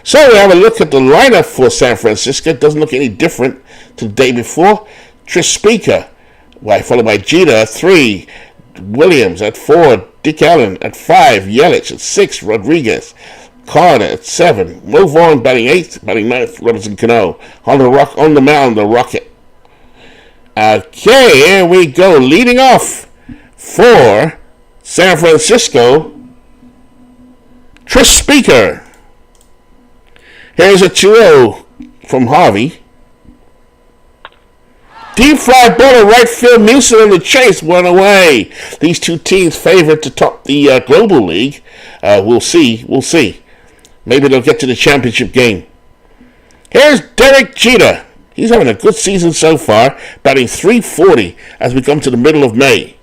Speaker 1: So we have a look at the lineup for San Francisco. It doesn't look any different to the day before. Tris Speaker, followed by Jeter at 3. Williams at 4. Dick Allen at 5. Yelich at 6. Rodriguez. Carter at 7. Mo Vaughn batting 8th, batting 9th. Robinson Cano on the mound, the Rocket. Okay, here we go. Leading off for San Francisco, Tris Speaker. Here's a 2-0 from Harvey. Deep fly ball to right field. Nielsen in the chase, 1 away. These two teams favored to top the Global League. We'll see. Maybe they'll get to the championship game. Here's Derek Jeter. He's having a good season so far, batting .340 as we come to the middle of May.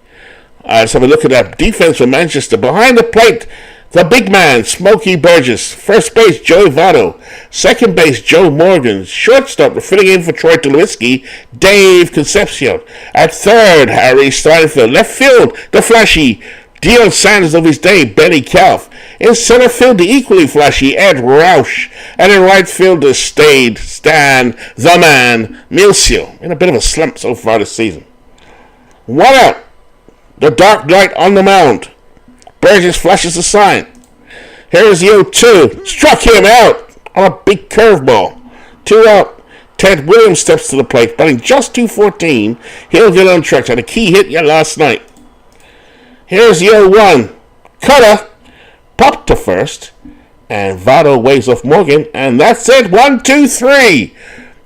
Speaker 1: Let's have a look at that defense for Manchester. Behind the plate, the big man, Smokey Burgess. First base, Joey Votto. Second base, Joe Morgan. Shortstop, filling in for Troy Tulowitzki, Dave Concepcion. At third, Harry Steinfeld. Left field, the flashy Deion Sanders of his day, Benny Calf. In center field, the equally flashy Ed Roush. And in right field, the staid Stan, the man, Milcio. In a bit of a slump so far this season. 1 out. The Dark Knight on the mound. Burgess flashes the sign. Here's the 0-2. Struck him out on a big curveball. 2 out. Ted Williams steps to the plate, batting just .214. He'll get on track. Had a key hit last night. Here's the 0-1. Cutter. Popped to first. And Votto waves off Morgan. And that's it. 1, 2, 3.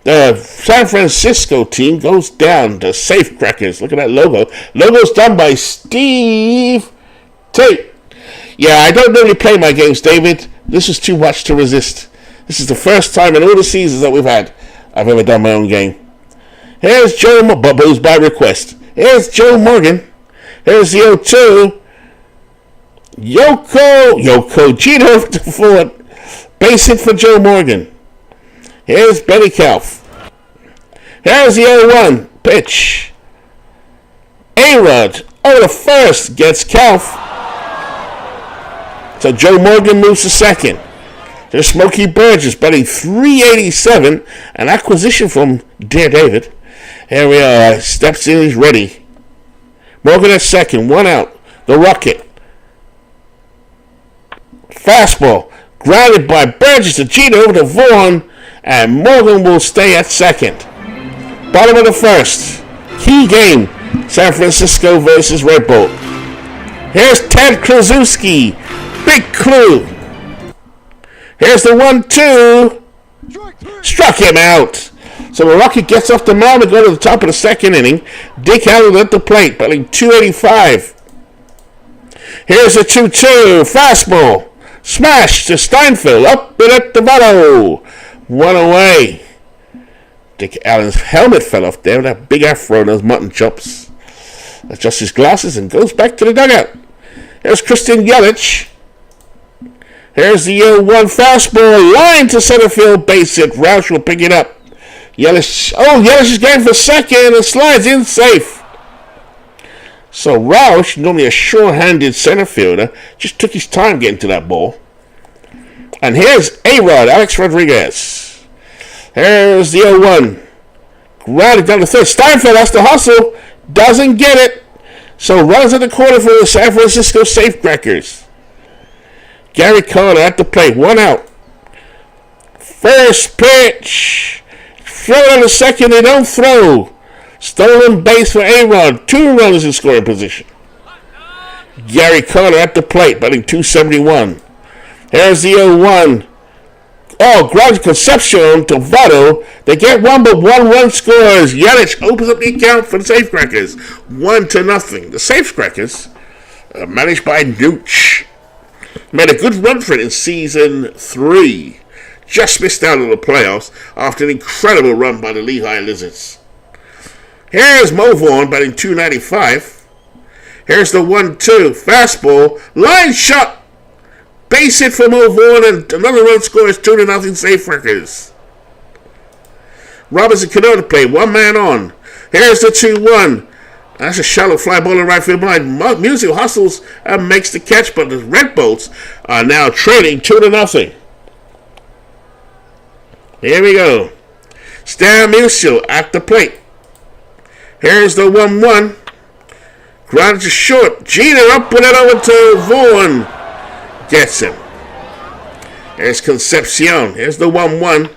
Speaker 1: The San Francisco team goes down. The Safecrackers. Look at that logo. Logo's done by Steve Tate. Yeah, I don't normally play my games, David. This is too much to resist. This is the first time in all the seasons that we've had I've ever done my own game. Here's Joe Bubbles by request. Here's Joe Morgan. Here's the 0-2. Yoko Jeter to forward. Base hit for Joe Morgan. Here's Benny Calf. Here's the 0-1 pitch. A-Rod over the first gets Calf. So Joe Morgan moves to second. There's Smokey Burgess batting .387, an acquisition from Dear David. Here we are. Steps in, he's ready. Morgan at second, 1 out. The Rocket. Fastball grounded by Burgess to Jeter over to Vaughn, and Morgan will stay at second. Bottom of the first. Key game. San Francisco versus Red Bull. Here's Ted Kluszewski. Big clue. Here's the 1-2. Struck him out. So Milwaukee gets off the mound to go to the top of the second inning. Dick Allen at the plate, batting .285. Here's a 2-2. Fastball. Smash to Steinfeld. Up and at the bottom. One away. Dick Allen's helmet fell off there. That big afro and those mutton chops. Adjusts his glasses and goes back to the dugout. Here's Christian Yelich. Here's the 0-1 fastball. Line to center field. Base hit. Roush will pick it up. Yelich is going for second and slides in safe. So Roush, normally a sure-handed center fielder, just took his time getting to that ball. And here's A-Rod, Alex Rodriguez. Here's the 0-1. Grounded down to third. Steinfeld has to hustle. Doesn't get it. So runs at the corner for the San Francisco Safecrackers. Gary Carter at the plate. One out. First pitch. Throw on the second. They don't throw. Stolen base for A-Rod. 2 runners in scoring position. Gary Carter at the plate, batting .271. Here's the 0-1. Ground Concepcion to Votto. They get one, but 1-1 scores. Yelich opens up the account for the Safecrackers. 1-0. The Safecrackers, managed by Nooch, made a good run for it in season 3. Just missed out on the playoffs after an incredible run by the Lehigh Lizards. Here's Mo Vaughn batting .295. Here's the 1-2 fastball. Line shot. Base hit for Mo Vaughn, and another run scores. 2-0 Safecrackers. Robinson Cano to play. One man on. Here's the 2-1. That's a shallow fly ball in right field line. Musial hustles and makes the catch, but the Red Bolts are now trailing 2-0. Here we go. Stan Musial at the plate. Here's the 1-1. Grounded to short. Jeter up with it over to Vaughn. Gets him. Here's Concepcion. Here's the 1-1.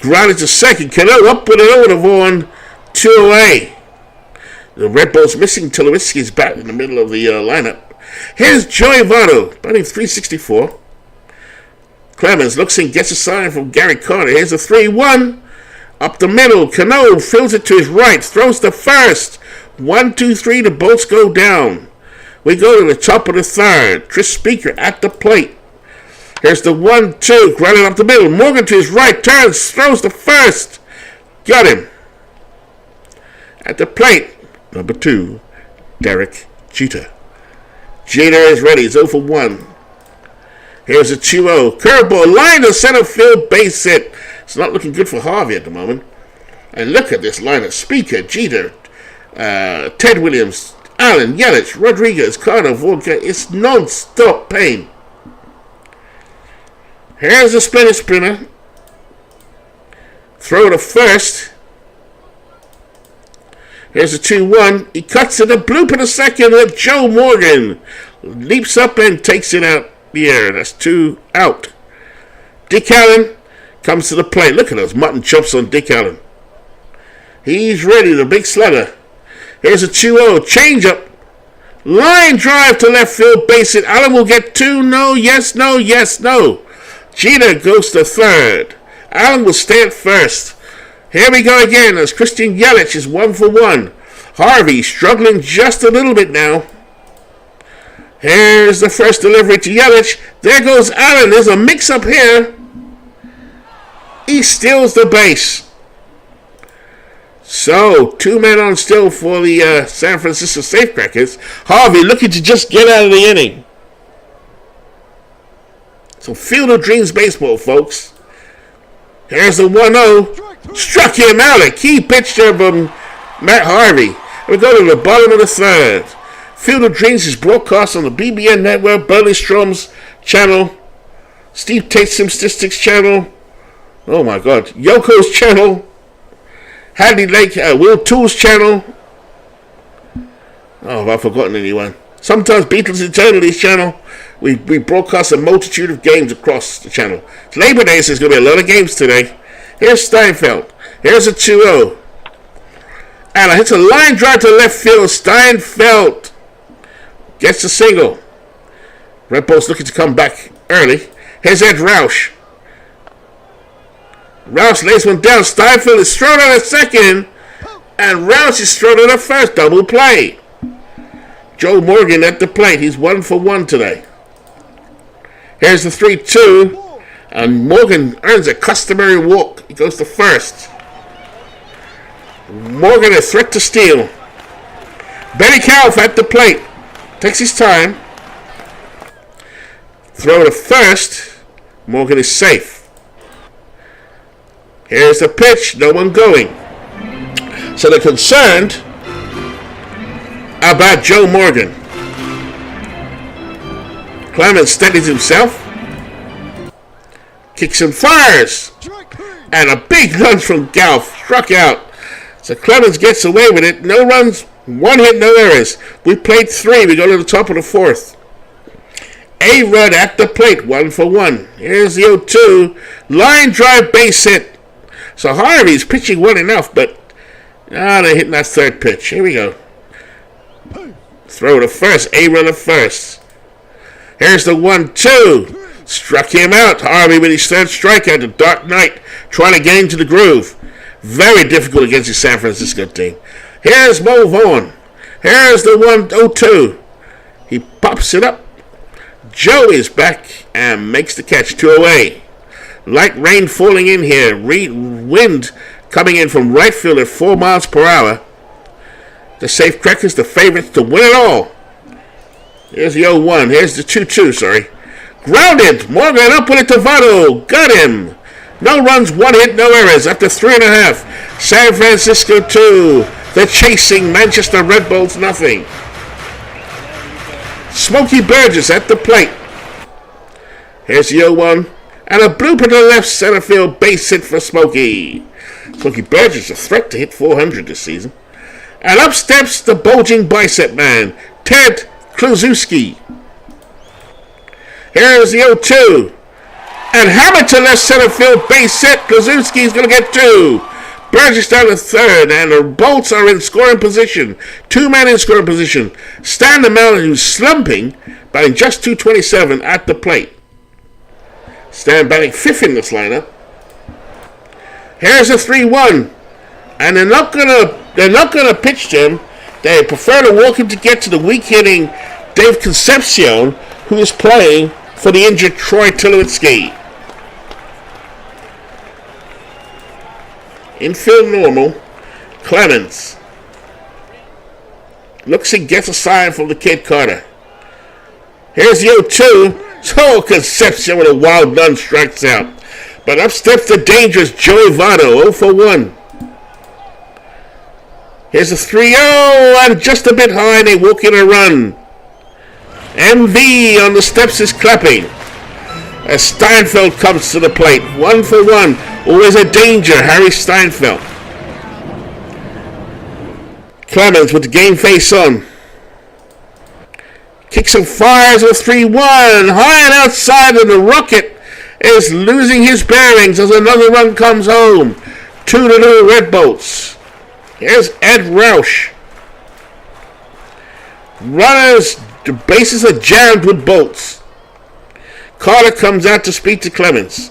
Speaker 1: Grounded to second. Cano up with it over to Vaughn. 2 away. The Red Bulls missing Tulowitzki's bat in the middle of the lineup. Here's Joey Votto, batting .364. Clemens looks and gets a sign from Gary Carter. Here's a 3-1. Up the middle. Cano fields it to his right. Throws to first. 1-2-3. The Bolts go down. We go to the top of the third. Tris Speaker at the plate. Here's the 1-2. Grounded up the middle. Morgan to his right. Turns. Throws to first. Got him. At the plate. Number 2. Derek Jeter. Jeter is ready. He's 0 for 1. Here's a 2-0. Curveball. Line to center field. Base hit. It's not looking good for Harvey at the moment. And look at this lineup. Speaker, Jeter, Ted Williams, Allen, Yelich, Rodriguez, Carter, Vaughn. It's non-stop pain. Here's a spinner. Throw to first. Here's a 2-1. He cuts it. A bloop in a second. And Joe Morgan leaps up and takes it out the air. That's 2 out. Dick Allen comes to the plate. Look at those mutton chops on Dick Allen. He's ready. The big slugger. Here's a 2-0. Changeup. Line drive to left field. Base hit. Allen will get 2. No. Yes. No. Yes. No. Jeter goes to third. Allen will stay at first. Here we go again as Christian Yelich is 1 for 1. Harvey struggling just a little bit now. Here's the first delivery to Yelich. There goes Allen. There's a mix-up here. He steals the base. So, 2 men on still for the San Francisco Safecrackers. Harvey looking to just get out of the inning. So, Field of Dreams baseball, folks. Here's the 1-0. Struck him out. A key pitch there from Matt Harvey. We go to the bottom of the third. Field of Dreams is broadcast on the BBN Network, Burley Strom's channel, Steve Tate's Statistics channel, oh my God, Yoko's channel, Hadley Lake, Will Tools channel. Oh, have I forgotten anyone? Sometimes Beatles Eternity's channel. We broadcast a multitude of games across the channel. It's Labor Day, so there's going to be a lot of games today. Here's Steinfeld. Here's a 2-0. And hits a line drive to left field. Steinfeld Gets the single. Red Bolts looking to come back early. Here's Ed Roush. Roush lays one down. Steinfeld is thrown out at second. And Roush is thrown out at first. Double play. Joe Morgan at the plate. He's 1 for 1 today. Here's the 3-2. And Morgan earns a customary walk. He goes to first. Morgan a threat to steal. Benny Calf at the plate. Takes his time. Throw to first. Morgan is safe. Here's the pitch. No one going. So they're concerned about Joe Morgan. Clemens steadies himself. Kicks and fires. And a big lunge from Galf. Struck out. So Clemens gets away with it. No runs, 1 hit, no errors. We played 3. We go to the top of the 4th. A-Rod at the plate, 1 for 1. Here's the 0-2. Line drive base hit. So Harvey's pitching well enough, but they're hitting that 3rd pitch. Here we go. Throw to first. A-Rod at first. Here's the 1-2. Struck him out. Harvey with his 3rd strikeout. The Dark Knight trying to get into the groove. Very difficult against the San Francisco team. Here's Mo Vaughn. Here's the 1-0-2. He pops it up. Joe is back and makes the catch. 2 away. Light rain falling in here. Wind coming in from right field at 4 miles per hour. The Safe Crackers, the favorites to win it all. Here's the 0-1. Here's the 2-2, sorry. Grounded. Morgan up with it to Votto. Got him. No runs, 1 hit, no errors. After 3.5. San Francisco 2. They're chasing Manchester Red Bulls nothing. Smokey Burgess at the plate. Here's the 0-1. And a blooper to the left center field base hit for Smokey. Smokey Burgess a threat to hit 400 this season. And up steps the bulging bicep man, Ted Kluszewski. Here's the 0-2. And hammer to left center field base hit. Kluszewski's going to get 2. Burgess down to 3rd, and the Bolts are in scoring position. 2 men in scoring position. Stan the Mountain, who's slumping, batting just .227 at the plate. Stan batting 5th in this lineup. Here's a 3-1, and they're not gonna pitch to him. They prefer to walk him to get to the weak hitting Dave Concepcion, who is playing for the injured Troy Tulowitzki. Infield normal. Clemens looks and gets a sign from the kid Carter. Here's the 0-2. So Concepcion with a wild run strikes out. But up steps the dangerous Joey Votto, 0 for 1. Here's a 3-0, and just a bit high, they walk in a run. MV on the steps is clapping. As Steinfeld comes to the plate, 1 for 1. Always a danger, Harry Steinfeld. Clemens with the game face on. Kicks and fires with 3-1. High and outside, and the Rocket is losing his bearings as another run comes home. 2-0 Red Bolts. Here's Ed Roush. Runners, the bases are jammed with Bolts. Carter comes out to speak to Clemens.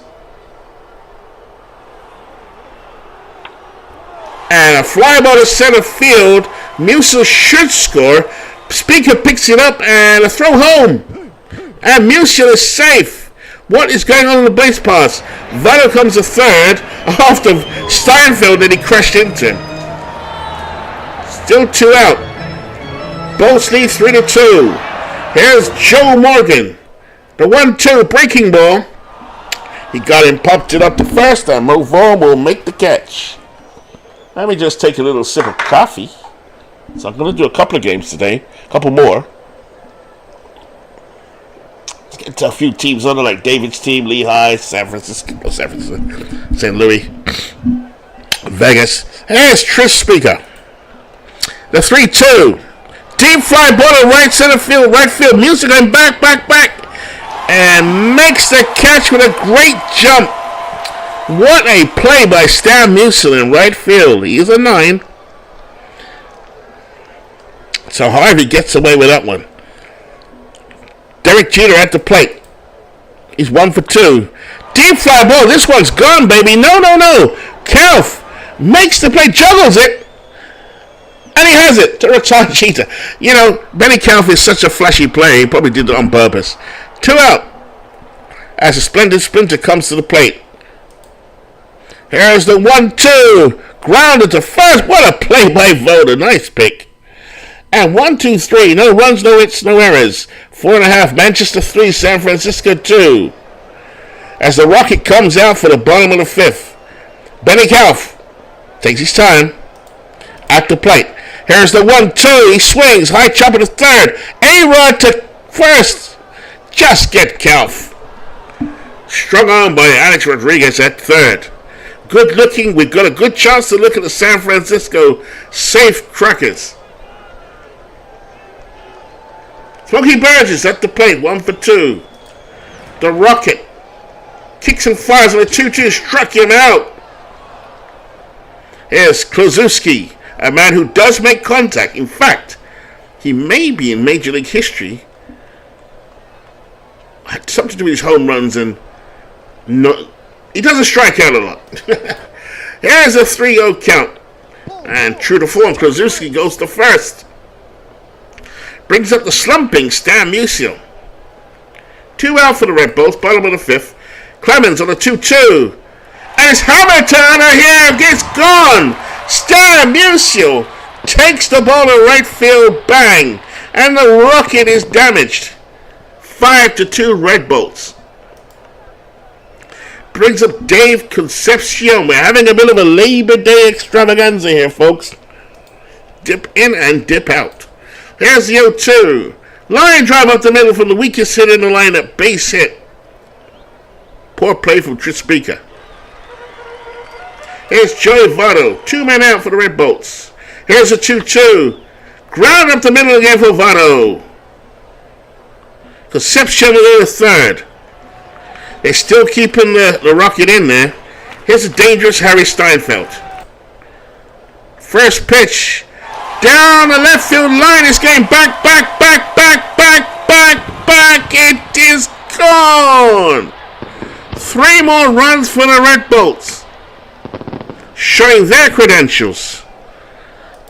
Speaker 1: And a fly ball to center field. Musial should score. Speaker picks it up and a throw home. And Musial is safe. What is going on in the base pass? Votto comes to 3rd after Steinfeld that he crashed into him. Still 2 out. Bolts lead 3-2. Here's Joe Morgan. The 1-2 breaking ball. He got him, popped it up to first, and Mo Vaughn will make the catch. Let me just take a little sip of coffee. So I'm going to do a couple of games today. A couple more. Let's get to a few teams on it, like David's team, Lehigh, St. Louis, Vegas. Here's Trish Speaker. The 3-2. Deep fly ball to right center field, right field. Music going back. And makes the catch with a great jump. What a play by Stan Musial in right field. He is a 9. So Harvey gets away with that one. Derek Jeter at the plate. He's 1 for 2. Deep fly ball. This one's gone, baby. No. Kelf makes the play, juggles it, and he has it to retire Jeter. You know, Benny Kelf is such a flashy player. He probably did it on purpose. 2 out. As a splendid sprinter comes to the plate. Here's the 1-2. Grounded to first. What a play by Voda. Nice pick. And 1, 2, 3. No runs, no hits, no errors. 4.5. Manchester 3, San Francisco 2. As the Rocket comes out for the bottom of the 5th. Benny Kelf takes his time at the plate. Here's the 1-2. He swings. High chopper to third. A-Rod to first. Just get Kelf. Strung on by Alex Rodriguez at third. Good looking. We've got a good chance to look at the San Francisco safe crackers. Smokey Burgess at the plate. 1 for 2. The Rocket kicks and fires on a 2-2. Struck him out. Here's Klozewski, a man who does make contact. In fact, he may be in Major League history. Had something to do with his home runs and he doesn't strike out a lot. Here's a 3-0 count. And true to form, Klozewski goes to first. Brings up the slumping Stan Musial. 2 out for the Red Bulls, bottom of the 5th. Clemens on a 2-2. And it's Hamilton here. Gets gone. Stan Musial takes the ball to right field. Bang. And the Rocket is damaged. 5-2 Red Bulls. Brings up Dave Concepcion. We're having a bit of a Labor Day extravaganza here, folks. Dip in and dip out. Here's the 0-2. Line drive up the middle from the weakest hit in the lineup. Base hit. Poor play from Trispika. Here's Joey Votto. 2 men out for the Red Bolts. Here's a 2-2. Ground up the middle again for Votto. Concepcion will go to third. They're still keeping the Rocket in there. Here's a dangerous Harry Steinfeld. First pitch. Down the left field line. It's going back. It is gone. 3 more runs for the Red Bolts. Showing their credentials.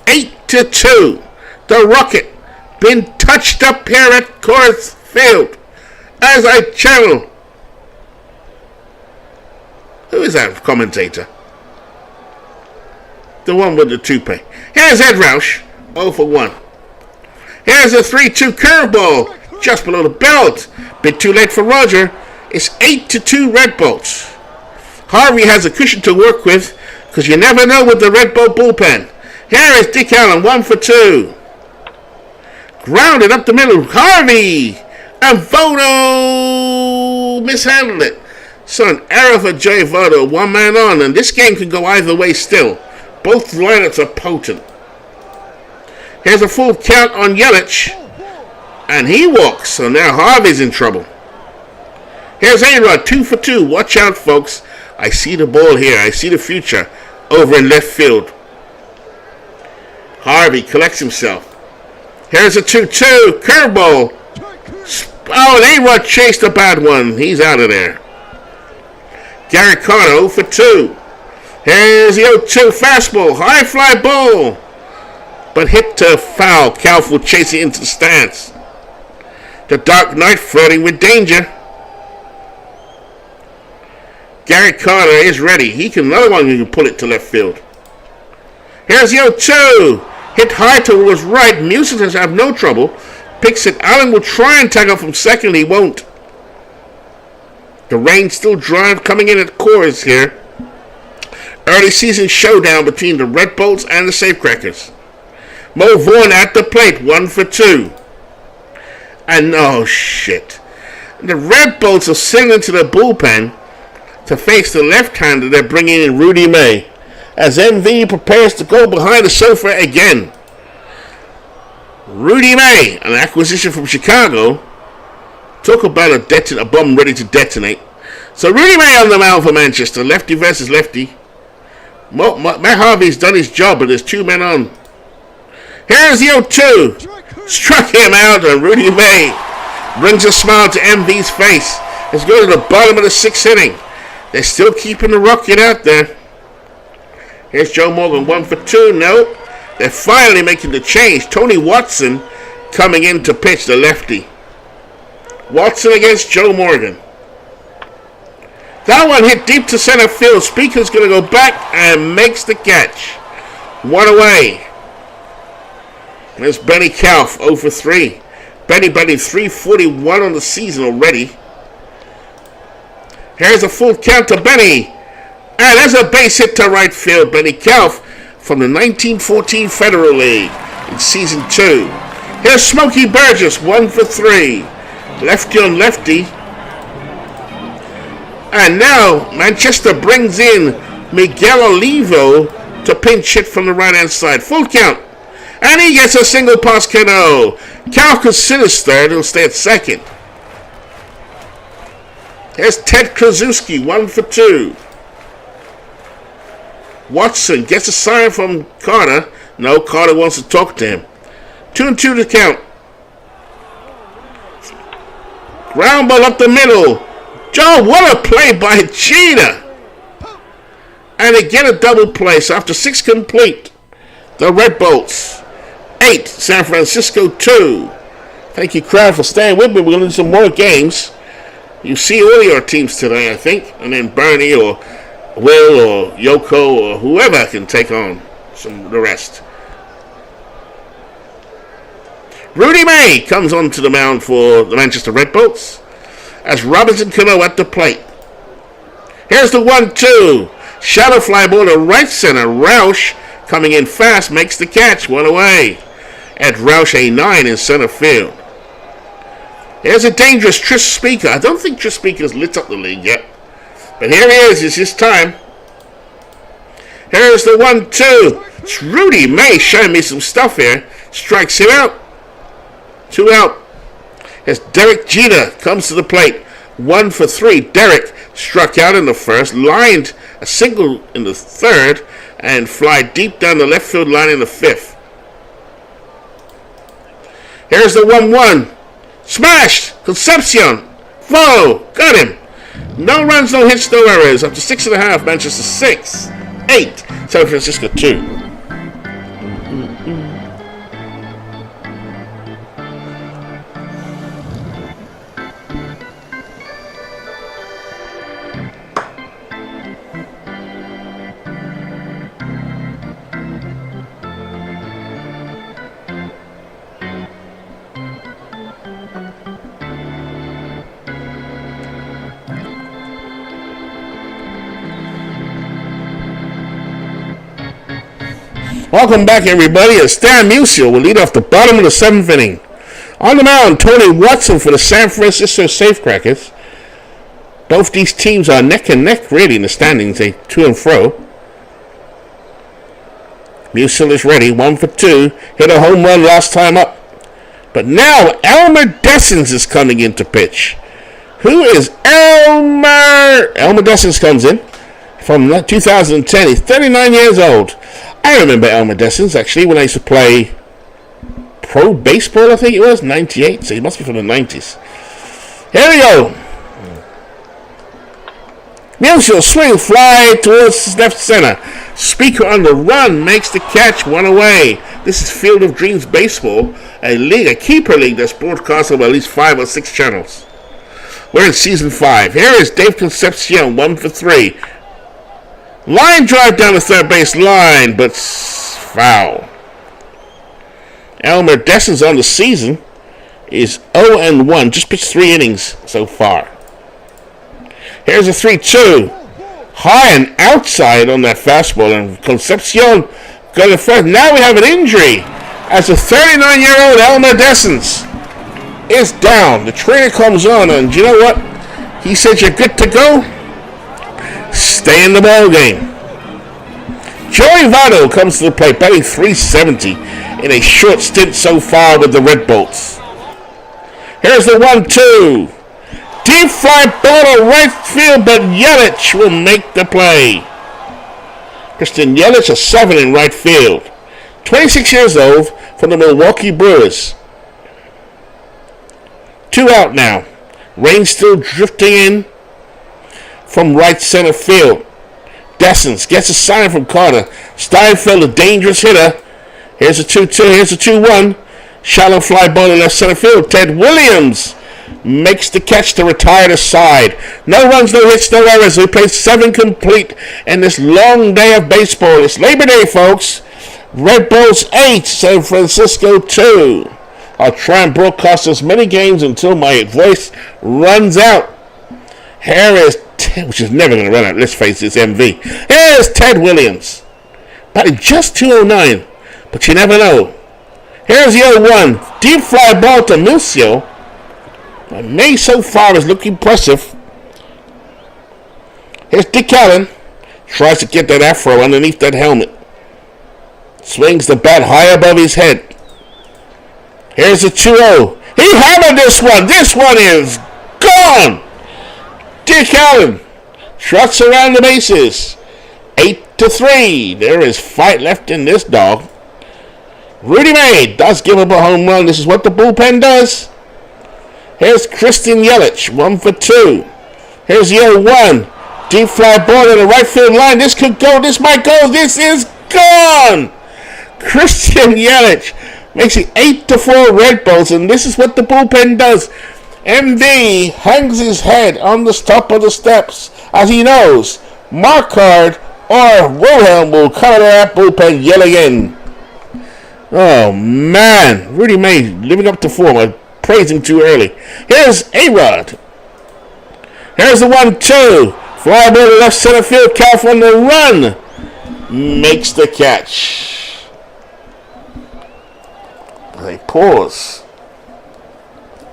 Speaker 1: 8-2. The Rocket been touched up here at Coors Field. As I channel. Who is that commentator? The one with the toupee. Here's Ed Roush. 0 for 1. Here's a 3-2 curveball. Just below the belt. Bit too late for Roger. It's 8-2 Red Bolts. Harvey has a cushion to work with because you never know with the Red Bolt bullpen. Here is Dick Allen. 1 for 2. Grounded up the middle. Harvey. And Votto mishandled it. So an error for Jay Votto. 1 man on. And this game can go either way still. Both lineups are potent. Here's a full count on Yelich. And he walks. So now Harvey's in trouble. Here's A-Rod. 2 for 2. Watch out, folks. I see the ball here. I see the future over in left field. Harvey collects himself. Here's a 2-2. Curveball. Oh, and A-Rod chased a bad one. He's out of there. Gary Carter 0 for 2. Here's the 0-2 fastball. High fly ball. But hit to foul. Kelf will chase it into the stands. The Dark Knight flirting with danger. Gary Carter is ready. Another one who can pull it to left field. Here's the 0-2. Hit high towards right. Musial has have no trouble. Picks it. Allen will try and tag up from second. He won't. The rain still drive coming in at Coors here. Early season showdown between the Red Bolts and the Safecrackers. Mo Vaughn at the plate. 1 for 2. And oh shit. The Red Bolts are signaling to the bullpen to face the left-hander. They're bringing in Rudy May as MV prepares to go behind the sofa again. Rudy May, an acquisition from Chicago. Talk about a bomb ready to detonate. So Rudy May on the mound for Manchester. Lefty versus lefty. Matt Harvey's done his job, but there's 2 men on. Here's the 0-2. Struck him out, and Rudy May brings a smile to MV's face. Let's go to the bottom of the 6th inning. They're still keeping the rocket out there. Here's Joe Morgan, 1 for 2. No, they're finally making the change. Tony Watson coming in to pitch, the lefty. Watson against Joe Morgan. That one hit deep to center field. Speaker's going to go back and makes the catch. 1 away. There's Benny Kauf, 0 for 3. Benny 341 on the season already. Here's a full count to Benny. And there's a base hit to right field. Benny Kauf from the 1914 Federal League in Season 2. Here's Smokey Burgess, 1 for 3. Lefty on lefty. And now Manchester brings in Miguel Olivo to pinch hit from the right-hand side. Full count. And he gets a single past Cano. Kauf considers third. He'll stay at second. Here's Ted Krasuski, 1 for 2. Watson gets a sign from Carter. No, Carter wants to talk to him. 2-2 to count. Ground ball up the middle. Joe, what a play by Jeter. And they get a double play. So after 6 complete, the Red Bolts 8, San Francisco 2. Thank you, crowd, for staying with me. We're going to do some more games. You see all your teams today, I think. And then Bernie or Will or Yoko or whoever can take on the rest. Rudy May comes onto the mound for the Manchester Red Bolts as Robinson Cano at the plate. Here's the 1-2. Shallow fly ball to right center. Roush coming in fast makes the catch. 1 away. At Roush a 9 in center field. Here's a dangerous Tris Speaker. I don't think Tris Speaker's lit up the league yet. But here he is. It's his time. Here's the 1-2. It's Rudy May showing me some stuff here. Strikes him out. 2 out. As Derek Jeter comes to the plate. 1 for 3. Derek struck out in the first. Lined a single in the third. And fly deep down the left field line in the 5th. Here's the 1-1. Smashed. Concepcion. Whoa. Got him. No runs, no hits, no errors. Up to 6.5. Manchester 6. 8. San Francisco 2. Welcome back, everybody. As Stan Musial will lead off the bottom of the 7th inning. On the mound, Tony Watson for the San Francisco Safecrackers. Both these teams are neck and neck, really, in the standings. They to and fro. Musial is ready, 1 for 2. Hit a home run last time up. But now Elmer Dessens is coming in to pitch. Who is Elmer? Elmer Dessens comes in from 2010. He's 39 years old. I remember Elmer Dessens, actually, when I used to play pro baseball, I think it was, 98, so he must be from the 90s. Here we go. Musial swing, fly towards left center. Speaker on the run makes the catch, 1 away. This is Field of Dreams Baseball, a keeper league that's broadcast over at least 5 or 6 channels. We're in Season 5. Here is Dave Concepcion, 1 for 3. Line drive down the third base line, but foul. Elmer Dessens on the season is 0-1. Just pitched 3 innings so far. Here's a 3-2. High and outside on that fastball, and Concepcion got it first. Now we have an injury as the 39-year-old Elmer Dessens is down. The trainer comes on, and you know what? He said, "You're good to go. Stay in the ball game." Joey Votto comes to the plate, batting .370 in a short stint so far with the Red Bolts. Here's the 1-2. Deep fly ball to right field, but Yelich will make the play. Christian Yelich, a 7 in right field. 26 years old, from the Milwaukee Brewers. Two out now. Rain still drifting in from right center field. Dessens gets a sign from Carter. Steinfeld, a dangerous hitter. Here's a 2-2. Here's a 2-1. Shallow fly ball in left center field. Ted Williams makes the catch to retire the side. No runs, no hits, no errors. We played 7 complete in this long day of baseball. It's Labor Day, folks. Red Bulls 8, San Francisco 2. I'll try and broadcast as many games until my voice runs out. Here is Ted, which is never going to run out. Let's face it, it's MV. Here's Ted Williams. Batted just 209, but you never know. Here's the 0-1. Deep fly ball to Mulcio. May so far has looked impressive. Here's Dick Allen. Tries to get that afro underneath that helmet. Swings the bat high above his head. Here's a 2-0. He hammered this one. This one is gone. Dick Allen trots around the bases. 8-3. There is fight left in this dog. Rudy May does give up a home run. This is what the bullpen does. Here's Christian Yelich, 1 for 2. Here's the 0-1. Deep fly ball in the right field line. This could go. This might go. This is gone. Christian Yelich makes it 8-4 Red Bulls, and this is what the bullpen does. MD hangs his head on the top of the steps as he knows Markard or Wilhelm will come out of that bullpen yell again. Oh man, Rudy May living up to form. I praised him too early. Here's A-Rod. Here's the 1-2. Fly ball to left center field. Calf on the run. Makes the catch. They pause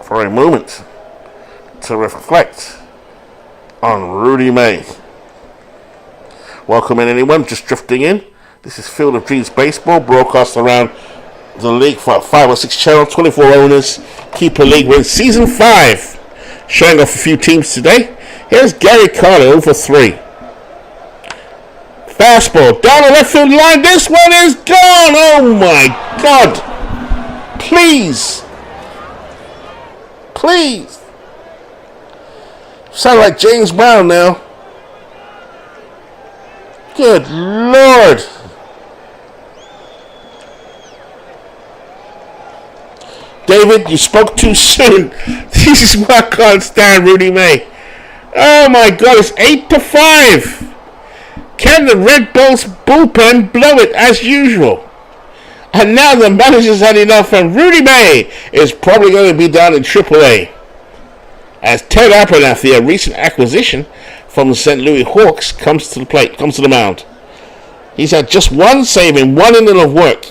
Speaker 1: for a moment to reflect on Rudy May. Welcome in anyone just drifting in. This is Field of Dreams Baseball, broadcast around the league for 506 channels, 24 owners, keeper league. We're in season 5, showing off a few teams today. Here's Gary Carter, over 3. Fastball down the left field line. This one is gone. Oh my God. Please. Sound like James Brown now. Good Lord. David, you spoke too soon. This is why I can't stand Rudy May. Oh my God, it's 8-5. Can the Red Bulls bullpen blow it as usual? And now the manager's had enough, and Rudy May is probably going to be down in AAA. As Ted Abernathy, a recent acquisition from the St. Louis Hawks, comes to the mound. He's had just one save in one inning of work.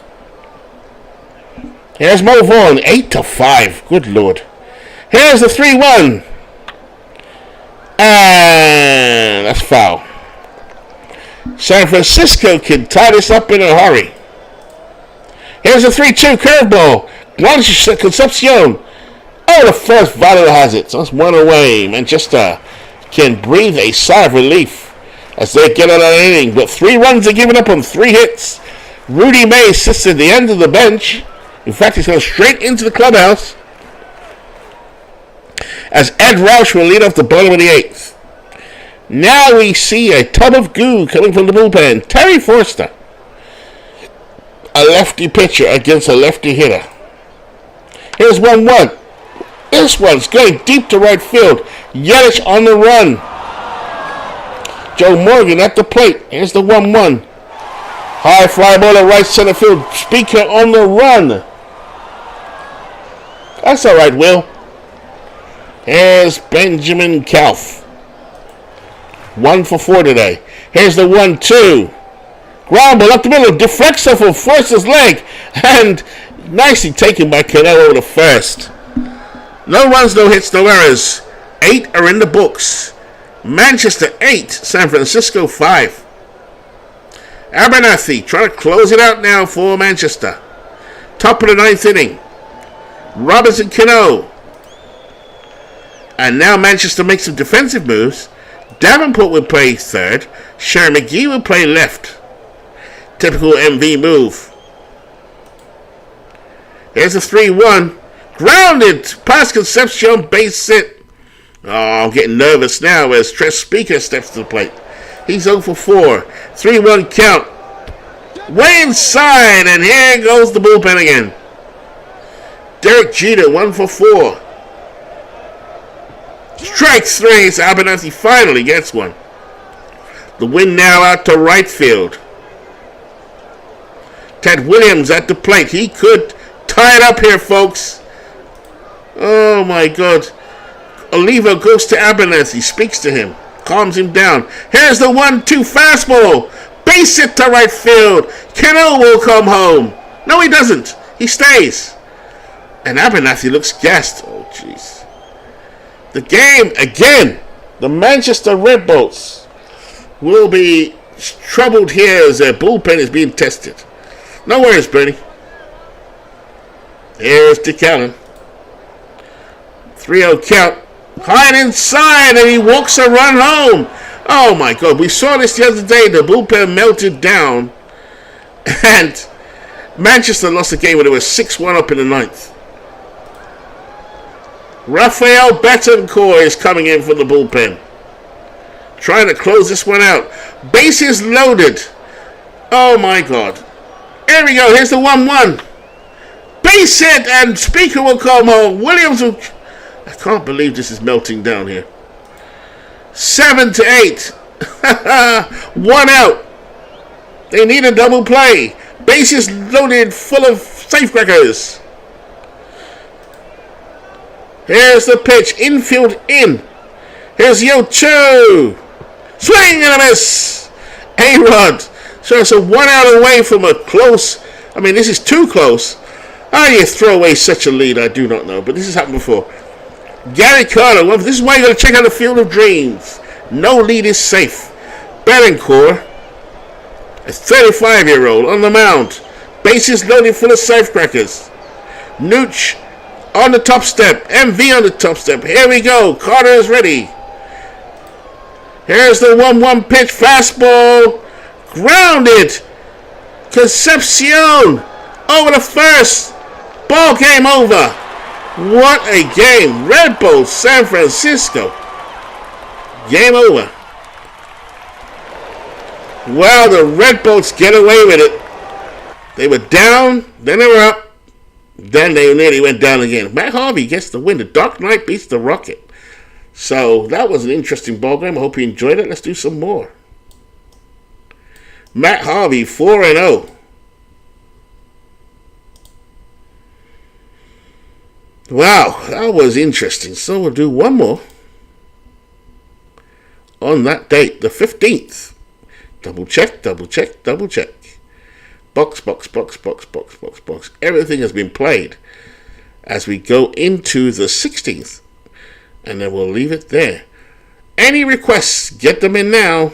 Speaker 1: Here's Mo Vaughn, 8-5. Good Lord. Here's the 3-1. And that's foul. San Francisco can tie this up in a hurry. Here's a 3-2 curveball. Concepcion. Oh, the first batter has it. So that's one away. Manchester can breathe a sigh of relief as they get out of the inning. But 3 runs are given up on 3 hits. Rudy May sits at the end of the bench. In fact, he's going straight into the clubhouse as Ed Roush will lead off the bottom of the 8th. Now we see a tub of goo coming from the bullpen. Terry Forster, a lefty pitcher against a lefty hitter. Here's 1-1. This one's going deep to right field. Yelich on the run. Joe Morgan at the plate. Here's the 1-1. High fly ball to right center field. Speaker on the run. That's all right, Will. Here's Benjamin Kauf. 1 for 4 today. Here's the 1-2. Ground ball up the middle. Deflects off of Forster's leg. And nicely taken by Canelo to first. No runs, no hits, no errors. 8 are in the books. Manchester 8, San Francisco 5. Abernathy trying to close it out now for Manchester. Top of the 9th inning. Robinson Cano. And now Manchester makes some defensive moves. Davenport will play third. Sharon McGee will play left. Typical MV move. Here's a 3-1. Grounded. Past Concepcion, base hit. Oh, I'm getting nervous now as Tres Speaker steps to the plate. He's 0 for 4. 3-1 count. Way inside, and here goes the bullpen again. Derek Jeter, 1 for 4. Strike 3. So Abernathy finally gets one. The win now out to right field. Ted Williams at the plate. He could tie it up here, folks. Oh, my God. Olivo goes to Abernathy, speaks to him, calms him down. Here's the 1-2 fastball. Base hit to right field. Cano will come home. No, he doesn't. He stays. And Abernathy looks gassed. Oh, jeez. The game, again, the Manchester Red Bulls will be troubled here as their bullpen is being tested. No worries, Bernie. Here's Dick Allen. 3-0 count. High and inside, and he walks a run home. Oh, my God. We saw this the other day. The bullpen melted down, and Manchester lost the game when it was 6-1 up in the ninth. Rafael Betancourt is coming in for the bullpen. Trying to close this one out. Bases loaded. Oh, my God. Here we go. Here's the 1-1. Base hit, and Speaker will come home. Williams will... I can't believe this is melting down here. 7-8. 1 out. They need a double play. Bases loaded, full of safecrackers. Here's the pitch. Infield in. Here's Yo-Cho. Swing and a miss. A-Rod. So it's a 1 out away from a close. I mean, this is too close. How do you throw away such a lead? I do not know. But this has happened before. Gary Carter. Well, this is why you got to check out the Field of Dreams. No lead is safe. Betancourt, a 35-year-old on the mound. Bases loaded full of safecrackers. Nooch on the top step. MV on the top step. Here we go. Carter is ready. Here's the 1-1 pitch. Fastball. Grounded. Concepcion over the first. Ball game over. What a game. Red Bull, San Francisco. Game over. Wow, the Red Bulls get away with it. They were down, then they were up, then they nearly went down again. Matt Harvey gets the win. The Dark Knight beats the Rocket. So that was an interesting ball game. I hope you enjoyed it. Let's do some more. Matt Harvey, 4-0. Wow, that was interesting. So we'll do one more on that date, the 15th. Double check, double check, double check. Box, box, box, box, box, box, box. Everything has been played as we go into the 16th. And then we'll leave it there. Any requests? Get them in now.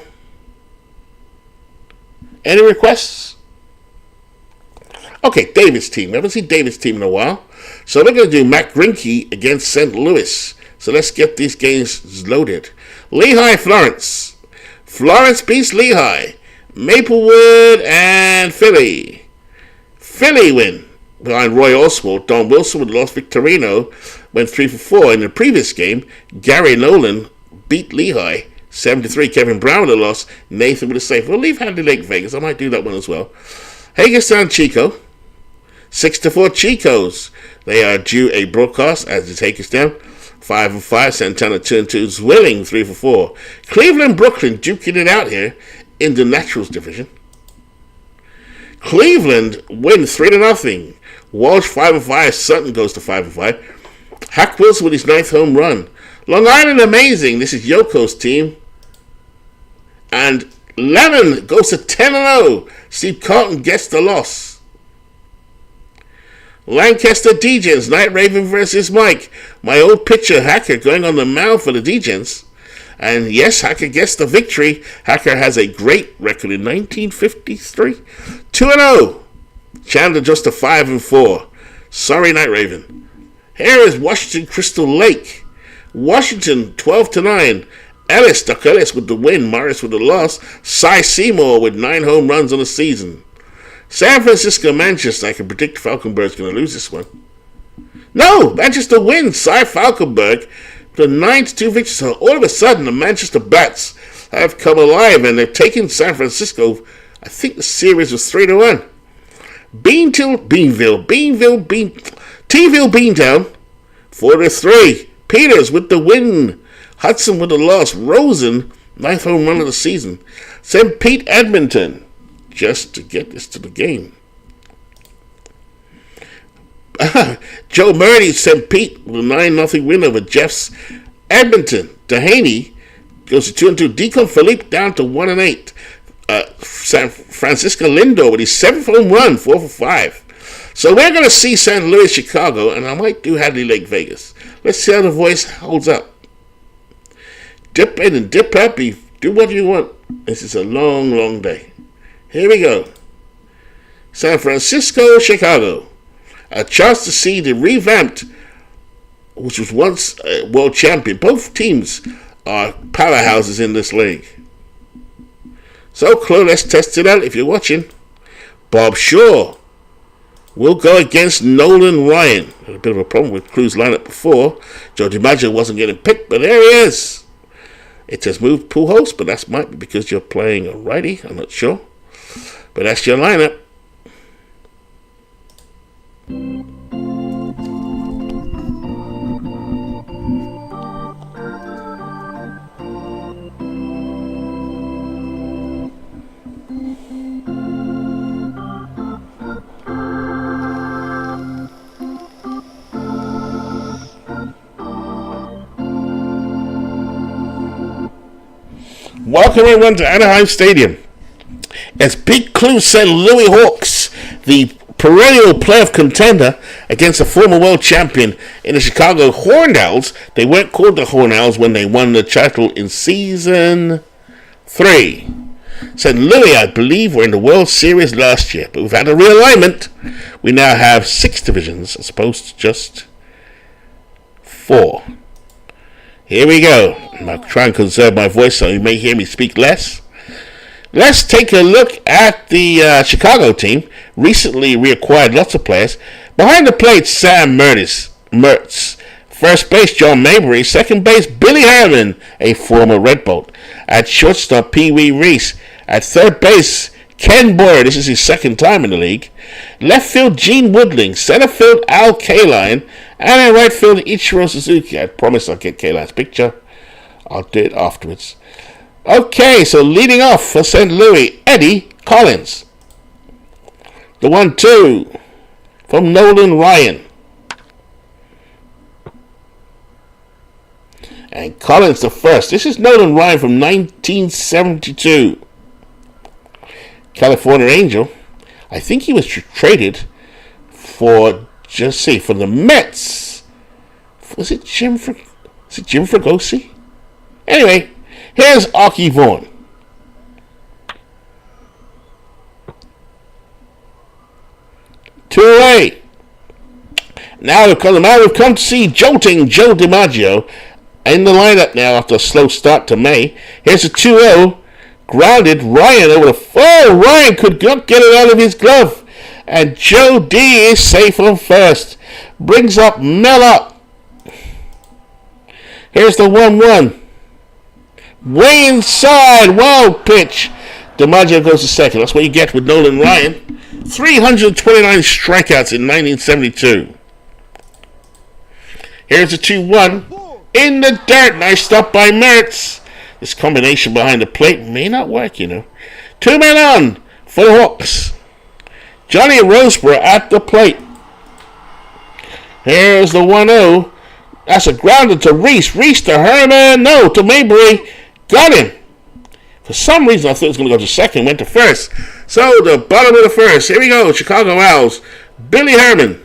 Speaker 1: Any requests? Okay, David's team. I haven't seen David's team in a while. So we're going to do Matt Greinke against St. Louis. So let's get these games loaded. Lehigh, Florence. Florence beats Lehigh. Maplewood and Philly. Philly win behind Roy Oswald. Don Wilson with lost Victorino went 3 for 4. In the previous game, Gary Nolan beat Lehigh 7-3. Kevin Brown with a loss. Nathan with a save. We'll leave Handy Lake Vegas. I might do that one as well. Hagerstown Chico. 6-4 Chicos. They are due a broadcast as is Hagerstown. 5-5. Santana 2-2. Zwilling 3 for 4. Cleveland Brooklyn duking it out here in the Naturals division. Cleveland win 3-0. Walsh 5-5. Sutton goes to 5-5. Hack Wilson with his 9th home run. Long Island Amazing. This is Yoko's team. And Lemon goes to 10-0. Steve Carlton gets the loss. Lancaster Degens, Night Raven versus Mike. My old pitcher, Hacker, going on the mound for the Degens. And yes, Hacker gets the victory. Hacker has a great record in 1953. 2-0. Chandler just a 5-4. Sorry, Night Raven. Here is Washington Crystal Lake. Washington 12-9. Ellis, Duck Ellis with the win. Morris with the loss. Cy Seymour with 9 home runs on the season. San Francisco, Manchester. I can predict Falconbird's going to lose this one. No, Manchester wins. Cy Falkenberg, the 9-2 victory. So all of a sudden, the Manchester Bats have come alive and they've taken San Francisco. I think the series was 3-1. Beanville, Beantown, 4-3. Peters with the win. Hudson with the loss. Rosen, 9th home run of the season. St. Pete, Edmonton, just to get this to the game. Joe Murray, St. Pete with a 9-0 win over Jeffs. Edmonton, Dehaney goes to 2-2. Deacon Philippe down to 1-8. San Francisco Lindor with his 7th home run, 4-for-5. So we're going to see St. Louis, Chicago, and I might do Hadley Lake, Vegas. Let's see how the voice holds up. Dip in and dip out. Do what you want. This is a long, long day. Here we go. San Francisco, Chicago. A chance to see the revamped, which was once a world champion. Both teams are powerhouses in this league. So, Chloe, let's test it out if you're watching. Bob Shaw will go against Nolan Ryan. Had a bit of a problem with Crew's lineup before. Joe DiMaggio wasn't getting picked, but there he is. It says move Pujols, but that might be because you're playing a righty. I'm not sure. But that's your lineup. Welcome everyone to Anaheim Stadium. As Big Clue St. Louis Hawks, the perennial playoff contender, against a former world champion in the Chicago Horned Owls. They weren't called the Horned Owls when they won the title in season 3. St. Louis, I believe, were in the World Series last year, but we've had a realignment. We now have 6 divisions as opposed to just 4. Here we go. I'll try and conserve my voice so you may hear me speak less. Let's take a look at the Chicago team. Recently reacquired lots of players. Behind the plate, Sam Mertz. First base, John Mabry. Second base, Billy Herman, a former Red Bolt. At shortstop, Pee Wee Reese. At third base, Ken Boyer. This is his second time in the league. Left field, Gene Woodling. Center field, Al Kaline. And in right field, Ichiro Suzuki. I promise I'll get Kaline's picture. I'll do it afterwards. Okay, so leading off for St. Louis, Eddie Collins. The 1-2 from Nolan Ryan. And Collins the first. This is Nolan Ryan from 1972. California Angel. I think he was traded for, from the Mets. Was it Jim Fregosi? Anyway, here's Archie Vaughan. Two away. Now we've come to see jolting Joe DiMaggio in the lineup now after a slow start to May. Here's a 2-0. Grounded. Ryan over the... Oh, Ryan could not get it out of his glove. And Joe D is safe on first. Brings up Mella. Here's the 1-1. Way inside. Wild pitch. DiMaggio goes to second. That's what you get with Nolan Ryan. 329 strikeouts in 1972. Here's a 2-1. In the dirt. Nice stop by Mertz. This combination behind the plate may not work, you know. 2 men on for the Hawks. Johnny Roseborough at the plate. Here's the 1-0. That's a grounder to Reese. Reese to Herman. No, to Mabry. Got him. For some reason, I thought it was going to go to second. Went to first. So, the bottom of the first. Here we go. Chicago Owls. Billy Herman.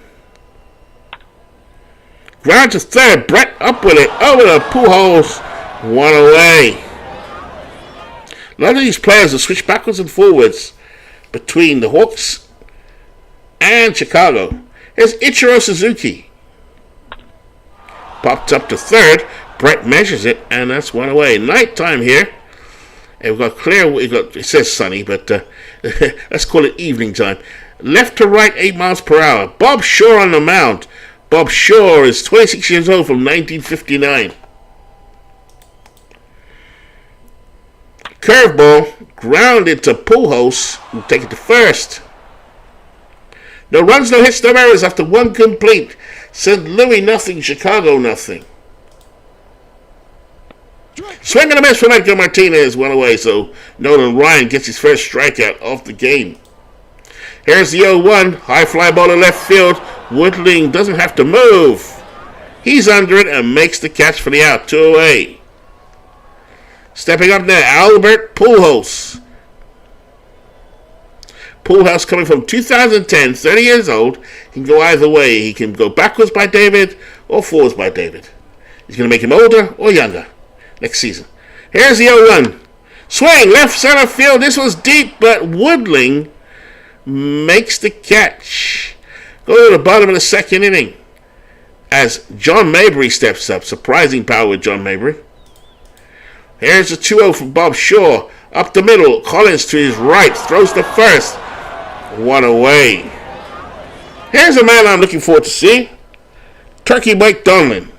Speaker 1: Ground to third. Brett up with it. Over the Pujols. 1 away. A lot of these players will switch backwards and forwards between the Hawks and Chicago. Here's Ichiro Suzuki. Popped up to third. Brett measures it, and that's 1 away. Nighttime here. And we've got clear. It says sunny, but let's call it evening time. Left to right, 8 miles per hour. Bob Shaw on the mound. Bob Shaw is 26 years old from 1959. Curveball grounded to Pujols, who take it to first. No runs, no hits, no errors after one complete. St. Louis nothing, Chicago nothing. Swing and a miss from Edgar Martinez, one away, so Nolan Ryan gets his first strikeout of the game. Here's the 0-1, high fly ball to left field. Woodling doesn't have to move. He's under it and makes the catch for the out, 2 away. Stepping up now, Albert Pujols. Pujols coming from 2010, 30 years old. He can go either way. He can go backwards by David or forwards by David. He's going to make him older or younger next season. Here's the 0-1. Swing, left center field. This was deep, but Woodling makes the catch. Go to the bottom of the second inning as John Mabry steps up. Surprising power with John Mabry. Here's the 2-0 from Bob Shaw. Up the middle. Collins to his right. Throws to first. 1 away. Here's a man I'm looking forward to see. Turkey Mike Donlin.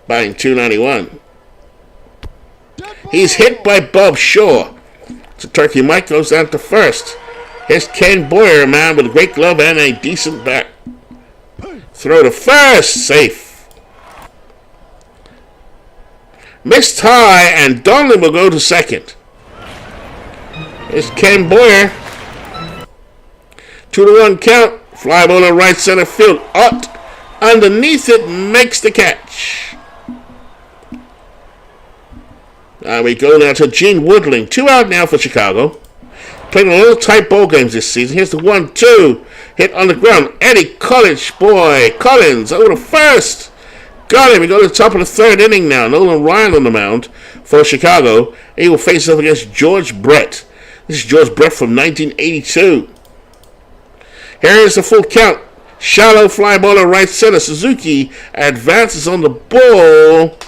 Speaker 1: Batting .291. He's hit by Bob Shaw. So Turkey Mike goes down to first. Here's Ken Boyer, a man with a great glove and a decent bat. Throw to first. Safe. Missed high, and Donlin will go to second. Here's Ken Boyer. 2-1 count. Fly ball to right center field. Ott underneath it makes the catch. We go now to Gene Woodling. 2 out now for Chicago. Playing a little tight ball games this season. Here's the 1-2. Hit on the ground. Eddie Collins over to first. Got him. We go to the top of the third inning now. Nolan Ryan on the mound for Chicago. And he will face off against George Brett. This is George Brett from 1982. Here is the full count. Shallow fly ball to right center. Suzuki advances on the ball.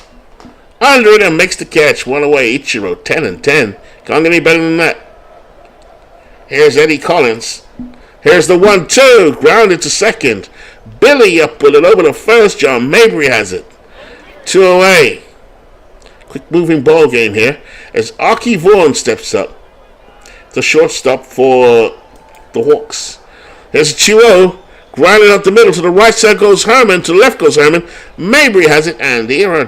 Speaker 1: Under it and makes the catch. 1 away. Ichiro, 10-10. Can't get any better than that. Here's Eddie Collins. Here's the 1-2. Grounded to second. Billy up with it over to first. John Mabry has it. 2 away. Quick moving ball game here as Archie Vaughan steps up. The shortstop for the Hawks. Here's a 2-0. Grounded up the middle. To the right side goes Herman. To the left goes Herman. Mabry has it. And they are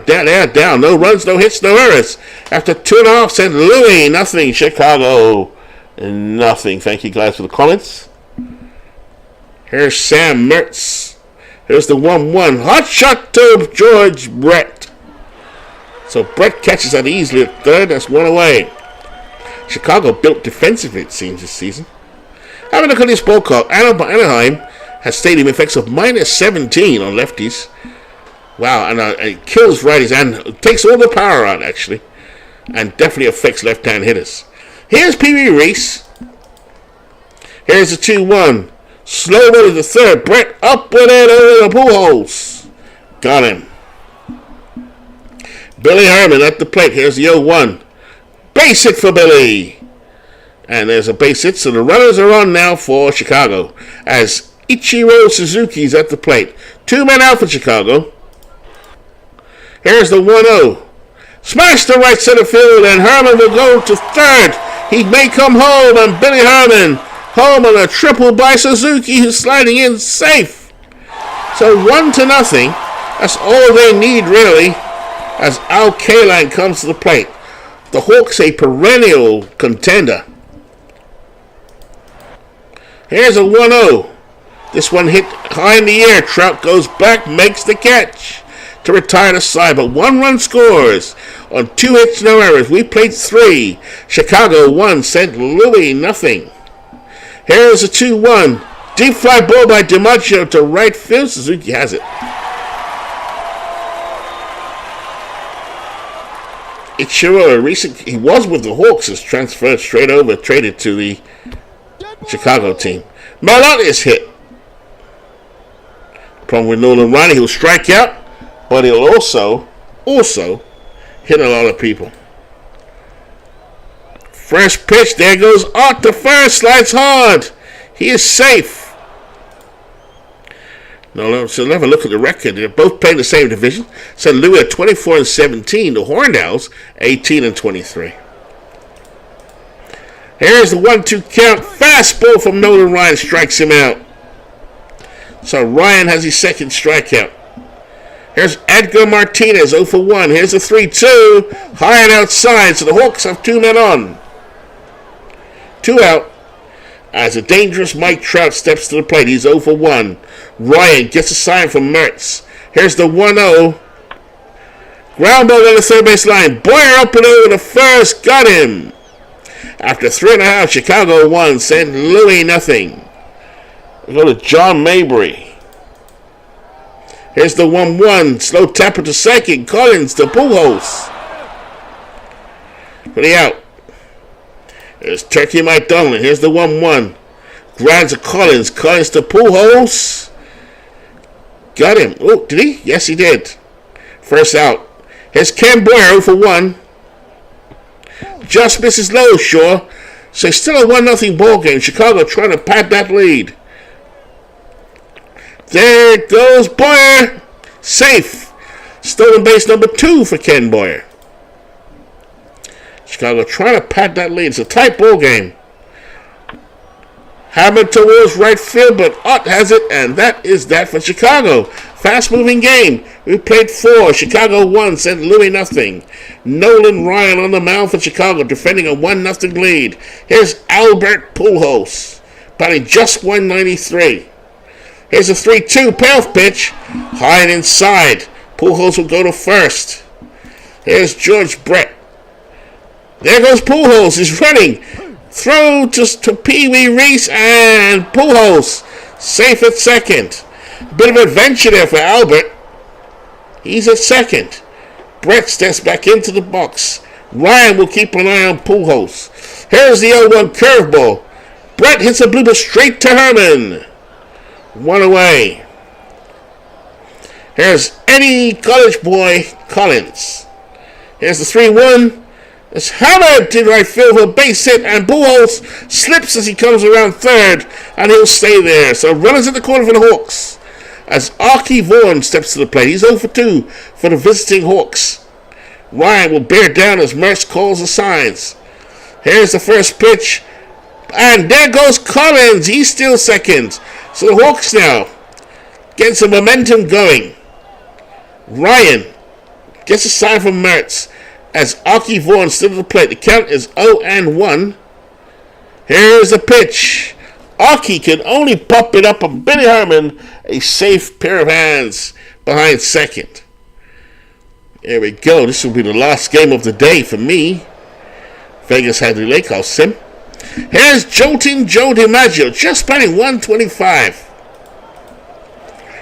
Speaker 1: down. No runs, no hits, no errors. After 2.5, St. Louis, nothing. Chicago, nothing. Thank you guys for the comments. Here's Sam Mertz. Here's the 1-1. Hot shot to George Brett. So Brett catches that easily at third. That's 1 away. Chicago built defensively, it seems, this season. Having a look at this ball club, Anaheim has stadium effects of -17 on lefties. Wow, and it kills righties and takes all the power out, actually. And definitely affects left-hand hitters. Here's Pee Wee Reese. Here's the 2-1. Slow ball to the third. Brett up with it over the Pujols. Got him. Billy Herman at the plate. Here's the 0-1. Base hit for Billy. And there's a base hit, so the runners are on now for Chicago. As Ichiro Suzuki's at the plate. 2 men out for Chicago. Here's the 1-0. Smash to right center field, and Herman will go to third. He may come home, and Billy Herman home on a triple by Suzuki, who's sliding in safe. So 1-0. That's all they need, really, as Al Kaline comes to the plate. The Hawks a perennial contender. Here's a 1-0. This one hit high in the air. Trout goes back, makes the catch to retire the side, but 1 run scores on 2 hits, no errors. We played 3. Chicago 1, St. Louis nothing. Here's a 2-1. Deep fly ball by DiMaggio to right field. Suzuki has it. Ichiro, he was with the Hawks, is transferred straight over, traded to the Chicago team. Marlott is hit. Problem with Nolan Ryan, he'll strike out, but he'll also hit a lot of people. Fresh pitch, there goes Ott to first, slides hard. He is safe. No, so let's have a look at the record. They're both playing the same division. St. Louis at 24-17. The Horned Owls 18-23. Here's the 1-2 count. Fastball from Nolan Ryan strikes him out. So Ryan has his second strikeout. Here's Edgar Martinez 0 for 1. Here's the 3-2. High and outside. So the Hawks have 2 men on. 2 out. As a dangerous Mike Trout steps to the plate. He's 0 for 1. Ryan gets a sign from Mertz. Here's the 1-0. Ground ball on the third base line. Boyer up and over the first. Got him. After 3.5, Chicago 1, St. Louis nothing. We go to John Mabry. Here's the 1-1. Slow tapper to second. Collins to Pujols. For the out. There's Turkey Mike Donlin. Here's the 1-1. Grabs to Collins. Collins to Pujols. Got him. Oh, did he? Yes, he did. First out. Here's Ken Boyer 0 for 1. Just misses low, Shaw. So still a 1-0 ball game. Chicago trying to pad that lead. There goes Boyer. Safe. Stolen base number 2 for Ken Boyer. Chicago trying to pad that lead. It's a tight ball game. Hammer towards right field, but Ott has it, and that is that for Chicago. Fast-moving game. We played 4. Chicago 1, St. Louis nothing. Nolan Ryan on the mound for Chicago, defending a 1-0 lead. Here's Albert Pujols, batting just 193. Here's a 3-2 payoff pitch. High and inside. Pujols will go to first. Here's George Brett. There goes Pujols. He's running. Throw to Pee Wee Reese and Pujols. Safe at second. A bit of adventure there for Albert. He's at second. Brett steps back into the box. Ryan will keep an eye on Pujols. Here's the 0-1 curveball. Brett hits a blooper straight to Herman. 1 away. Here's Eddie College Boy Collins. Here's the 3-1. It's hammered to right field for a base hit, and Pujols slips as he comes around third, and he'll stay there. So runners in the corner for the Hawks. As Archie Vaughan steps to the plate, he's 0 for 2 for the visiting Hawks. Ryan will bear down as Mertz calls the signs. Here's the first pitch, and there goes Collins. He's still second. So the Hawks now get some momentum going. Ryan gets a sign from Mertz as Archie Vaughan stood at the plate. The count is 0-1. Here's the pitch. Archie can only pop it up on Billy Herman. A safe pair of hands behind second. There we go. This will be the last game of the day for me. Vegas had the Lake House sim. Here's Jolting Joe DiMaggio, just batting 125.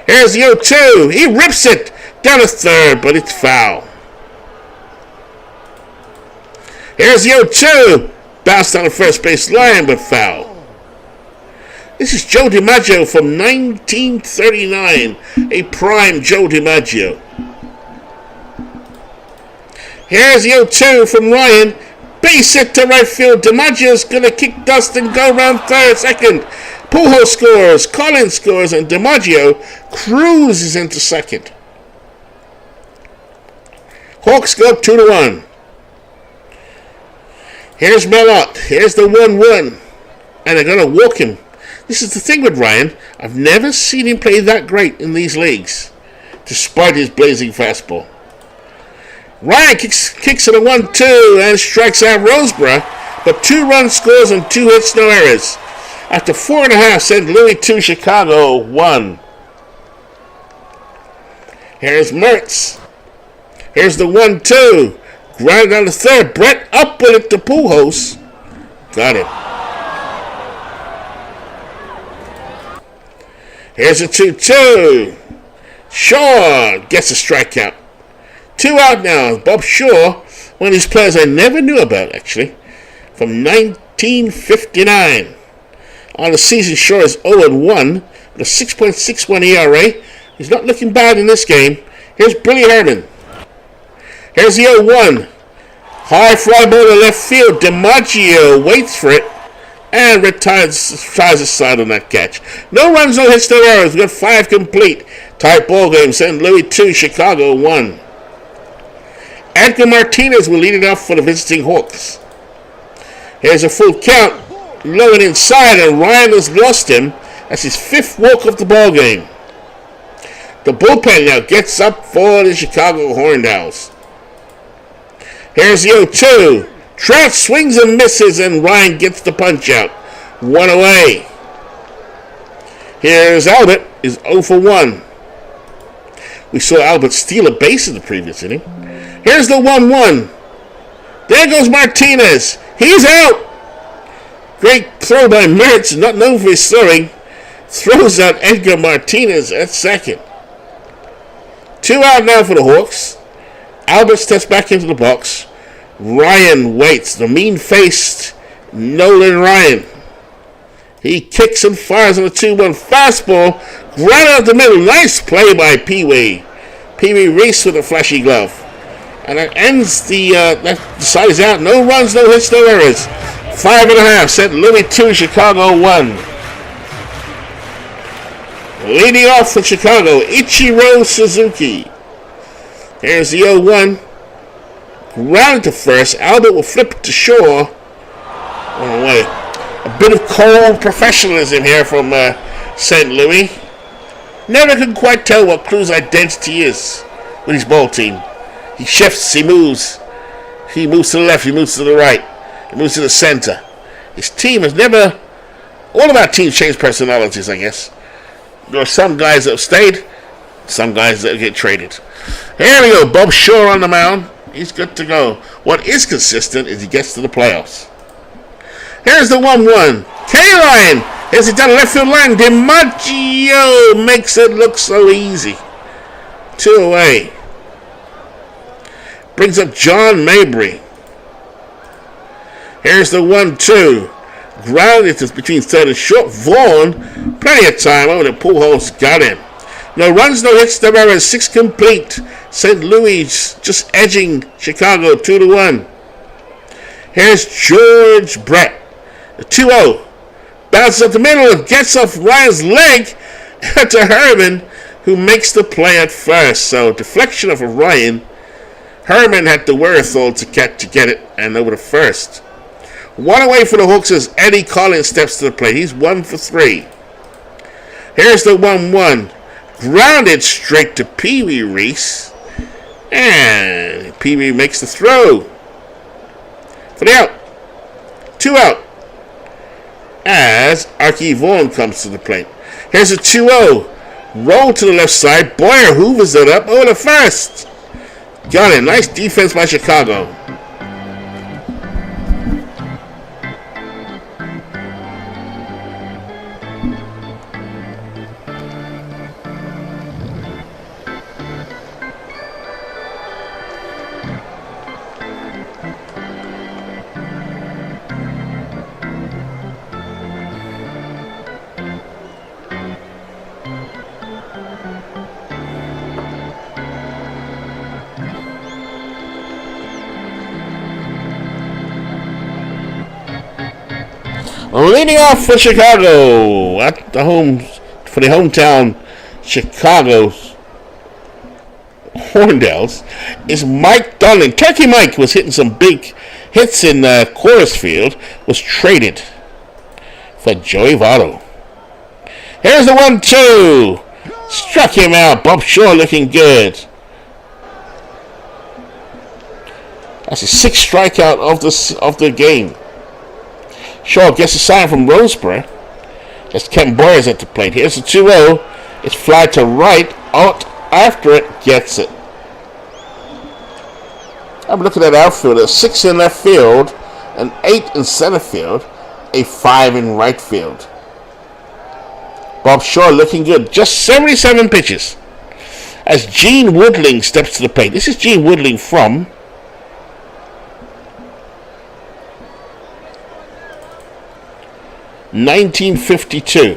Speaker 1: Here's the 0-2. He rips it down to third, but it's foul. Here's the 0-2. Bounced down the first base line, but foul. This is Joe DiMaggio from 1939. A prime Joe DiMaggio. Here's the 0-2 from Ryan. Base hit to right field. DiMaggio's going to kick dust and go around third, second. Pujols scores. Collins scores. And DiMaggio cruises into second. Hawks go up 2-1. Here's Melott. Here's the 1-1. And they're going to walk him. This is the thing with Ryan. I've never seen him play that great in these leagues, despite his blazing fastball. Ryan kicks it a 1-2 and strikes out Roseborough, but 2 runs scores and 2 hits, no errors. After 4.5, St. Louis 2, Chicago 1. Here's Mertz. Here's the 1-2. Ground down to third. Brett up with it to Pujols. Got it. Here's a 2-2. Shaw gets a strikeout. 2 out now. Bob Shaw, one of these players I never knew about, actually, from 1959. On the season, Shaw is 0-1 with a 6.61 ERA. He's not looking bad in this game. Here's Billy Herman. Here's the 0-1. High fly ball to left field. DiMaggio waits for it. And Red tries his side on that catch. No runs, no hits, no errors. We've got 5 complete. Tight ball game. St. Louis 2, Chicago 1. Edgar Martinez will lead it off for the visiting Hawks. Here's a full count. Low and inside, and Ryan has lost him. That's his 5th walk of the ball game. The bullpen now gets up for the Chicago Horned Owls. Here's the 0-2. Trout swings and misses, and Ryan gets the punch out. 1 away. Here's Albert, is 0 for 1. We saw Albert steal a base in the previous inning. Here's the 1-1. There goes Martinez. He's out. Great throw by Mertz, not known for his throwing. Throws out Edgar Martinez at second. 2 out now for the Hawks. Albert steps back into the box. Ryan waits. The mean-faced Nolan Ryan. He kicks and fires on a 2-1 fastball. Right out the middle. Nice play by Pee-wee. Pee-wee Reese with a flashy glove. And that ends the side is out. No runs, no hits, no errors. 5.5. St. Louis 2, Chicago 1. Leading off for Chicago, Ichiro Suzuki. Here's the 0-1. Grounded to first. Albert will flip it to shore. Oh, wait. A bit of cold professionalism here from St. Louis. Never can quite tell what Cruz's identity is with his ball team. He shifts, he moves. He moves to the left, he moves to the right. He moves to the center. His team has never... All of our teams change personalities, I guess. There are some guys that have stayed, some guys that get traded. Here we go, Bob Shaw on the mound. He's good to go. What is consistent is he gets to the playoffs. Here's the 1-1. K-Line. Here's it down the left field line. DiMaggio makes it look so easy. 2 away. Brings up John Mabry. Here's the 1-2. Grounded to between third and short. Vaughn. Plenty of time over the Pujols got him. No runs, no hits, no errors. 6 complete. St. Louis just edging Chicago 2-1. Here's George Brett. A 2-0. Bounces up the middle and gets off Ryan's leg to Herman, who makes the play at first. So deflection of Ryan. Herman had the wherewithal to get it and over to first. 1 away for the Hawks as Eddie Collins steps to the plate. He's 1 for 3. Here's the 1-1. Grounded straight to Pee-wee Reese. And Pee-wee makes the throw. For the out. 2 out. As Archie Vaughn comes to the plate. Here's a 2-0. Roll to the left side. Boyer hoovers it up over the first. Got it. Nice defense by Chicago. Leading off for Chicago at the for the hometown Chicago's Hornedales is Mike Dunning. Turkey Mike was hitting some big hits in Coors Field. Was traded for Joey Votto. Here's the 1-2. Struck him out. Bob Shaw looking good. That's a 6th strikeout of the game. Shaw gets a sign from Roseboro. As Kent Boyers at the plate. Here's the 2-0. It's fly to right. Out after it. Gets it. I'm looking at outfield. A 6 in left field. An 8 in center field. A 5 in right field. Bob Shaw looking good. Just 77 pitches. As Gene Woodling steps to the plate. This is Gene Woodling from... ...1952.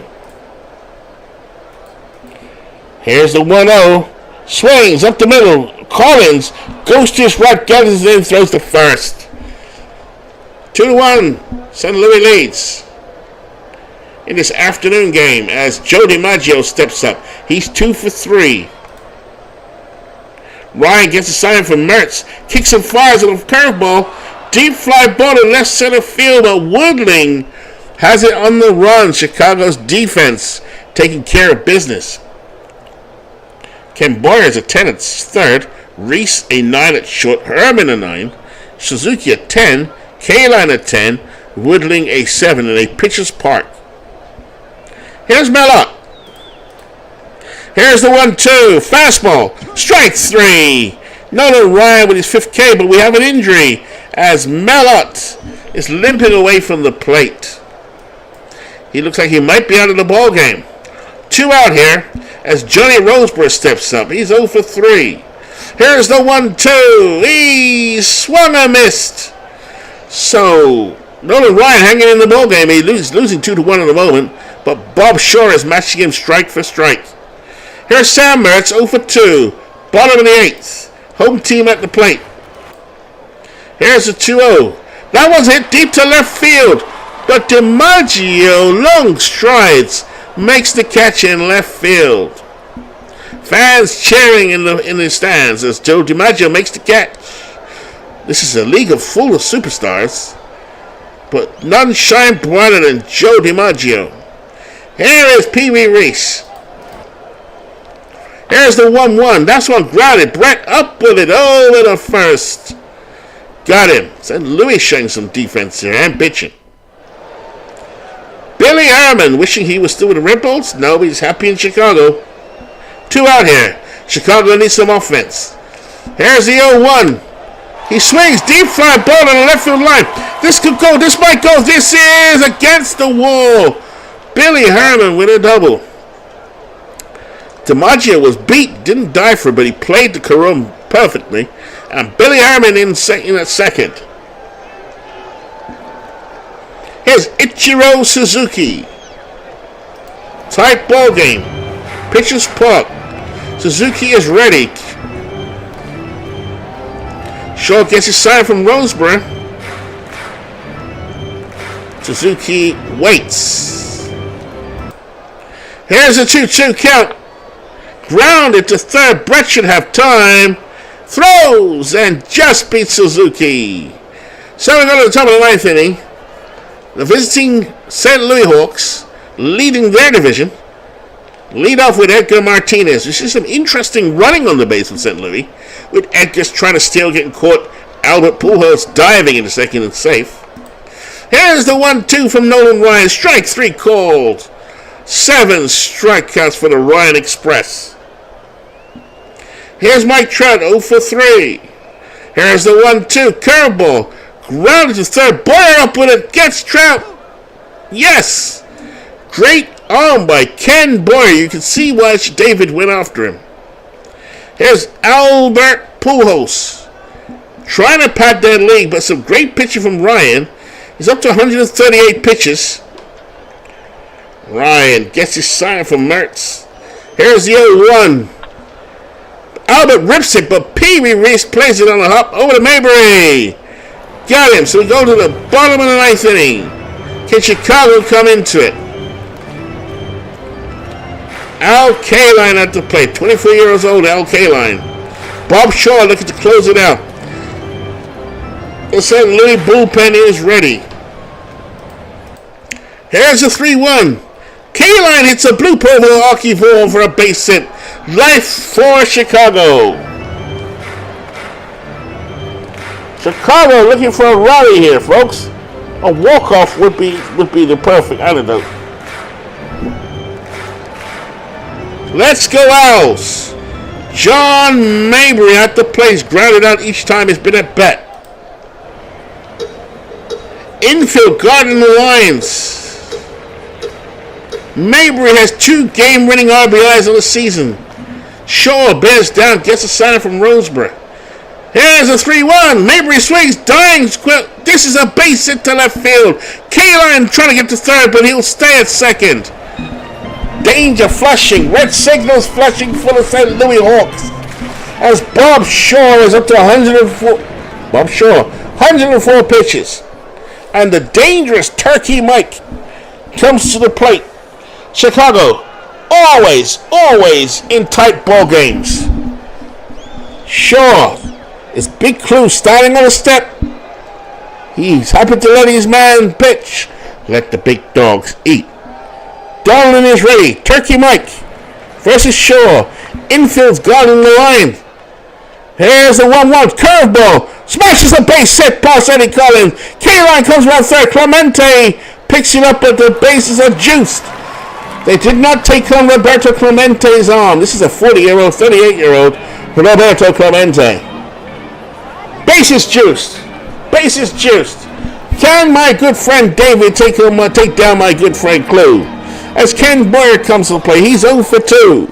Speaker 1: Here's the 1-0. Swings up the middle. Collins goes to his right, gathers it in, throws to first. 2-1. St. Louis leads. in this afternoon game as Joe DiMaggio steps up. He's 2 for 3. Ryan gets a sign from Mertz. Kicks and fires a curveball. Deep fly ball to left center field, but Woodling has it on the run. Chicago's defense taking care of business. Ken Boyer's a 10 at third. Reese a 9 at short. Herman a 9. Suzuki a 10. Kaline a 10. Woodling a 7 in a pitcher's park. Here's Mellott. Here's the 1-2. Fastball. Strike 3. Nolan Ryan with his 5th K, but we have an injury as Mellott is limping away from the plate. He looks like he might be out of the ball game. 2 out here as Johnny Roseborough steps up. He's 0 for 3. Here's the 1-2. He swung and missed. So Nolan Ryan hanging in the ball game. He's losing 2-1 at the moment, but Bob Shaw is matching him strike for strike. Here's Sam Mertz, 0 for 2. Bottom of the 8th. Home team at the plate. Here's the 2-0. That one's hit deep to left field, but DiMaggio, long strides, makes the catch in left field. Fans cheering in the stands as Joe DiMaggio makes the catch. This is a league full of superstars, but none shine brighter than Joe DiMaggio. Here is Pee Wee Reese. Here's the 1-1. That's one grounded. Brett up with it over the first. Got him. St. Louis showing some defense here and pitching. Billy Herman wishing he was still with the Ripples. No, he's happy in Chicago. 2 out here. Chicago needs some offense. Here's the 0-1. He swings. Deep fly ball on the left field line. This could go. This might go. This is against the wall. Billy Herman with a double. DiMaggio was beat, didn't die for it, but he played the carom perfectly. And Billy Herman in at second. Here's Ichiro Suzuki. Tight ball game. Pitcher's park. Suzuki is ready. Shaw gets his sign from Roseborough. Suzuki waits. Here's a 2-2 count. Grounded to third. Brett should have time. Throws and just beats Suzuki. So we go to the top of the 9th inning. The visiting St. Louis Hawks leading their division. Lead off with Edgar Martinez. You see some interesting running on the base in St. Louis, with Edgar trying to steal, getting caught. Albert Pujols diving into second and safe. Here's the 1-2 from Nolan Ryan. Strike 3 called. 7 strikeouts for the Ryan Express. Here's Mike Trout, 0 for 3. Here's the 1-2 curveball. Grounded to third. Boyer up with it. Gets Trout. Yes. Great arm by Ken Boyer. You can see why David went after him. Here's Albert Pujols. Trying to pad that lead, but some great pitching from Ryan. He's up to 138 pitches. Ryan gets his sign from Mertz. Here's the 0-1. Albert rips it, but Pee Wee Reese plays it on the hop over to Mabry. Got him. So we go to the bottom of the 9th inning. Can Chicago come into it? Al Kaline at the plate. 24 years old, Al Kaline. Bob Shaw looking to close it out. The St. Louis bullpen is ready. Here's the 3-1. Kaline hits a blue purple hockey ball for a base hit. Life for Chicago. Chicago looking for a rally here, folks. A walk-off would be the perfect antidote. Let's go Owls. John Mabry at the plate, grounded out each time he's been at bat. Infield guarding the lines. Mabry has 2 game-winning RBIs on the season. Shaw bears down, gets a sign from Roseborough. Here's a 3-1. Mabry swings, dying. This is a base hit to left field. Kaline trying to get to third, but he'll stay at second. Danger flushing. Red signals flashing for the St. Louis Hawks. As Bob Shaw is up to 104. Bob Shaw, 104 pitches. And the dangerous Turkey Mike comes to the plate. Chicago, always in tight ball games. Shaw is Big Clue starting on the step. He's happy to let his man pitch. Let the big dogs eat. Donlin is ready. Turkey Mike versus Shaw. Infield's guarding the line. Here's the 1-1 curveball. Smashes a base hit past Eddie Collins. K-Line comes around third. Clemente picks it up, but the bases are juiced. They did not take on Roberto Clemente's arm. This is a 40-year-old, 38-year-old Roberto Clemente. Bases juiced. Can my good friend David take down my good friend Clue? As Ken Boyer comes to play, he's 0 for 2.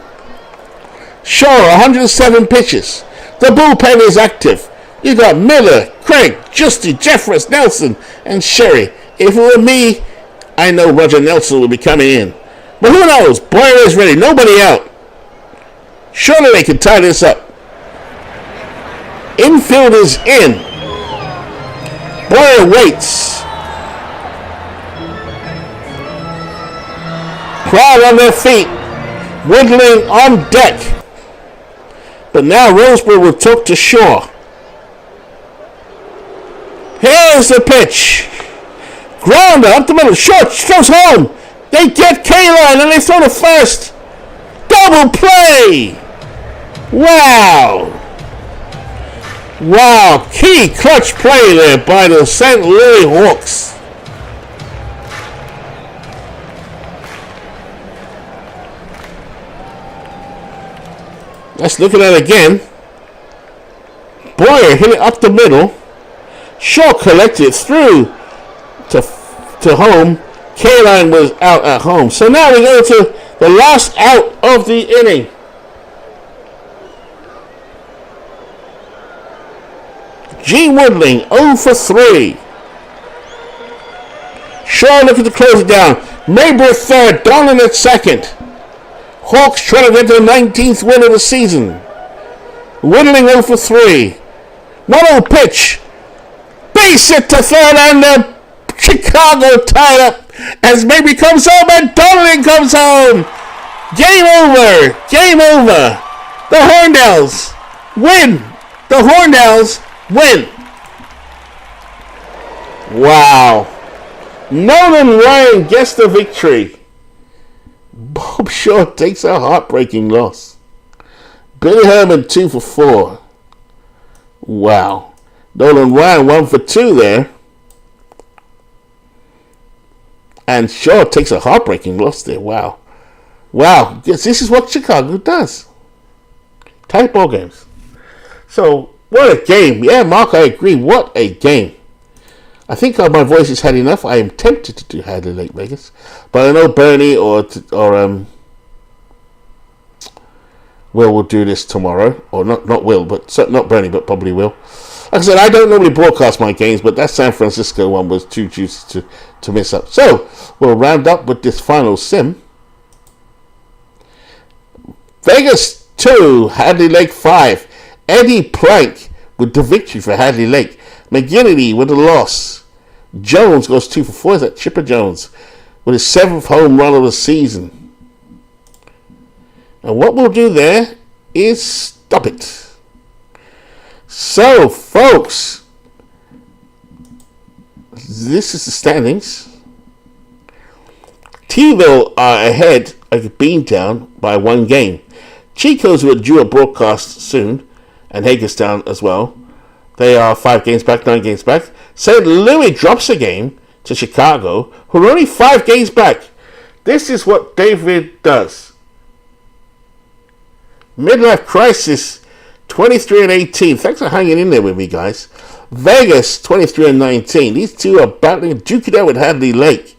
Speaker 1: Shaw, 107 pitches. The bullpen is active. You got Miller, Craig, Justy, Jeffress, Nelson, and Sherry. If it were me, I know Roger Nelson will be coming in. But who knows? Boyer is ready. Nobody out. Surely they can tie this up. Infield is in. Boyer waits. Crowd on their feet. Woodling on deck. But now Roseboro will talk to Shaw. Here's the pitch. Grounder up the middle. Short throws home. They get K-Line and they throw to first. Double play. Wow. Key clutch play there by the St. Louis Hawks. Let's look at that again. Boyer hit it up the middle. Shaw collected it through to home. K-Line was out at home. So now we go to the last out of the inning. G. Woodling 0 for 3. Shaw looking to close it down. Mabry at third. Donlin at second. Hawks trying to get to the 19th win of the season. Woodling 0 for 3. 1-0 pitch. Base hit to third and the Chicago tied up as Mabry comes home and Donlin comes home. Game over. The Hornells win. Wow. Nolan Ryan gets the victory. Bob Shaw takes a heartbreaking loss. Billy Herman 2 for 4. Wow. Nolan Ryan 1 for 2 there. And Shaw takes a heartbreaking loss there. Wow. Yes, this is what Chicago does. Tight ball games. So, what a game. Yeah, Mark, I agree. What a game. I think my voice has had enough. I am tempted to do Hadley Lake Vegas. But I know Bernie or Will will do this tomorrow. Or not Will, but not Bernie, but probably Will. Like I said, I don't normally broadcast my games, but that San Francisco one was too juicy to miss up. So, we'll round up with this final sim. Vegas 2, Hadley Lake 5. Eddie Plank with the victory for Hadley Lake. McGinnity with the loss. Jones goes 2 for 4. Is that Chipper Jones? With his 7th home run of the season. And what we'll do there is stop it. So, folks, this is the standings. T-ville are ahead of Beantown by 1 game. Chico's will do a broadcast soon, and Hagerstown as well. They are 5 games back, 9 games back. St. Louis drops a game to Chicago, who are only 5 games back. This is what David does. Midlife Crisis 23-18. Thanks for hanging in there with me, guys. Vegas 23-19. These two are battling, duking it out with Hadley Lake.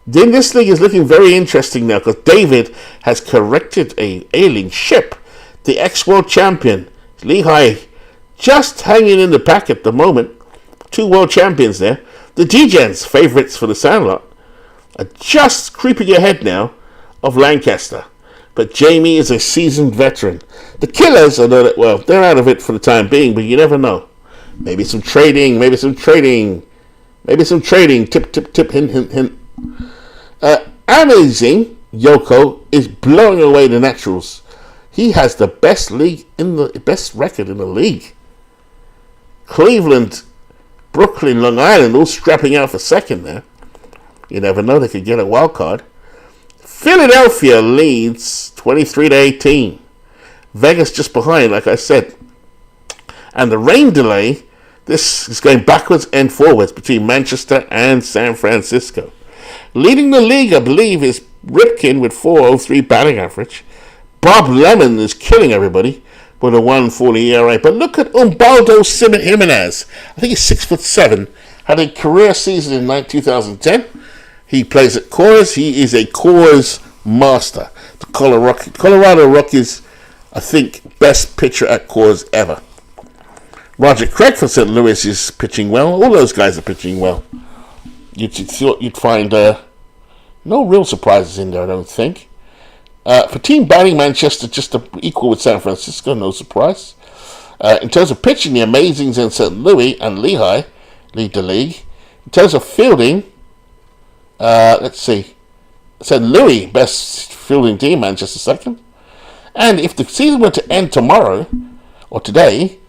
Speaker 1: Then this league is looking very interesting now because David has corrected a ailing ship. The ex-world champion, Lehigh, just hanging in the pack at the moment. 2 world champions there. The D-Gens, favourites for the Sandlot, are just creeping ahead now of Lancaster. But Jamie is a seasoned veteran. The Killers are not, well, they're out of it for the time being, but you never know. Maybe some trading. Tip, hint, hint, hint. Amazing Yoko is blowing away the Naturals. He has the best record in the league. Cleveland, Brooklyn, Long Island, all strapping out for second there. You never know, they could get a wild card. Philadelphia leads 23-18. Vegas just behind, like I said. And the rain delay, this is going backwards and forwards between Manchester and San Francisco. Leading the league, I believe, is Ripken with 4.03 batting average. Bob Lemon is killing everybody with a 1.40 ERA. But look at Ubaldo Jimenez. I think he's 6'7". Had a career season in 2010. He plays at Coors. He is a Coors master. The Colorado Rockies, I think, best pitcher at Coors ever. Roger Craig for St. Louis is pitching well. All those guys are pitching well. You'd find no real surprises in there, I don't think. For team batting, Manchester just equal with San Francisco, no surprise. In terms of pitching, the Amazings in St. Louis and Lehigh lead the league. In terms of fielding, let's see. St. Louis, best fielding team, Manchester second. And if the season were to end tomorrow, or today,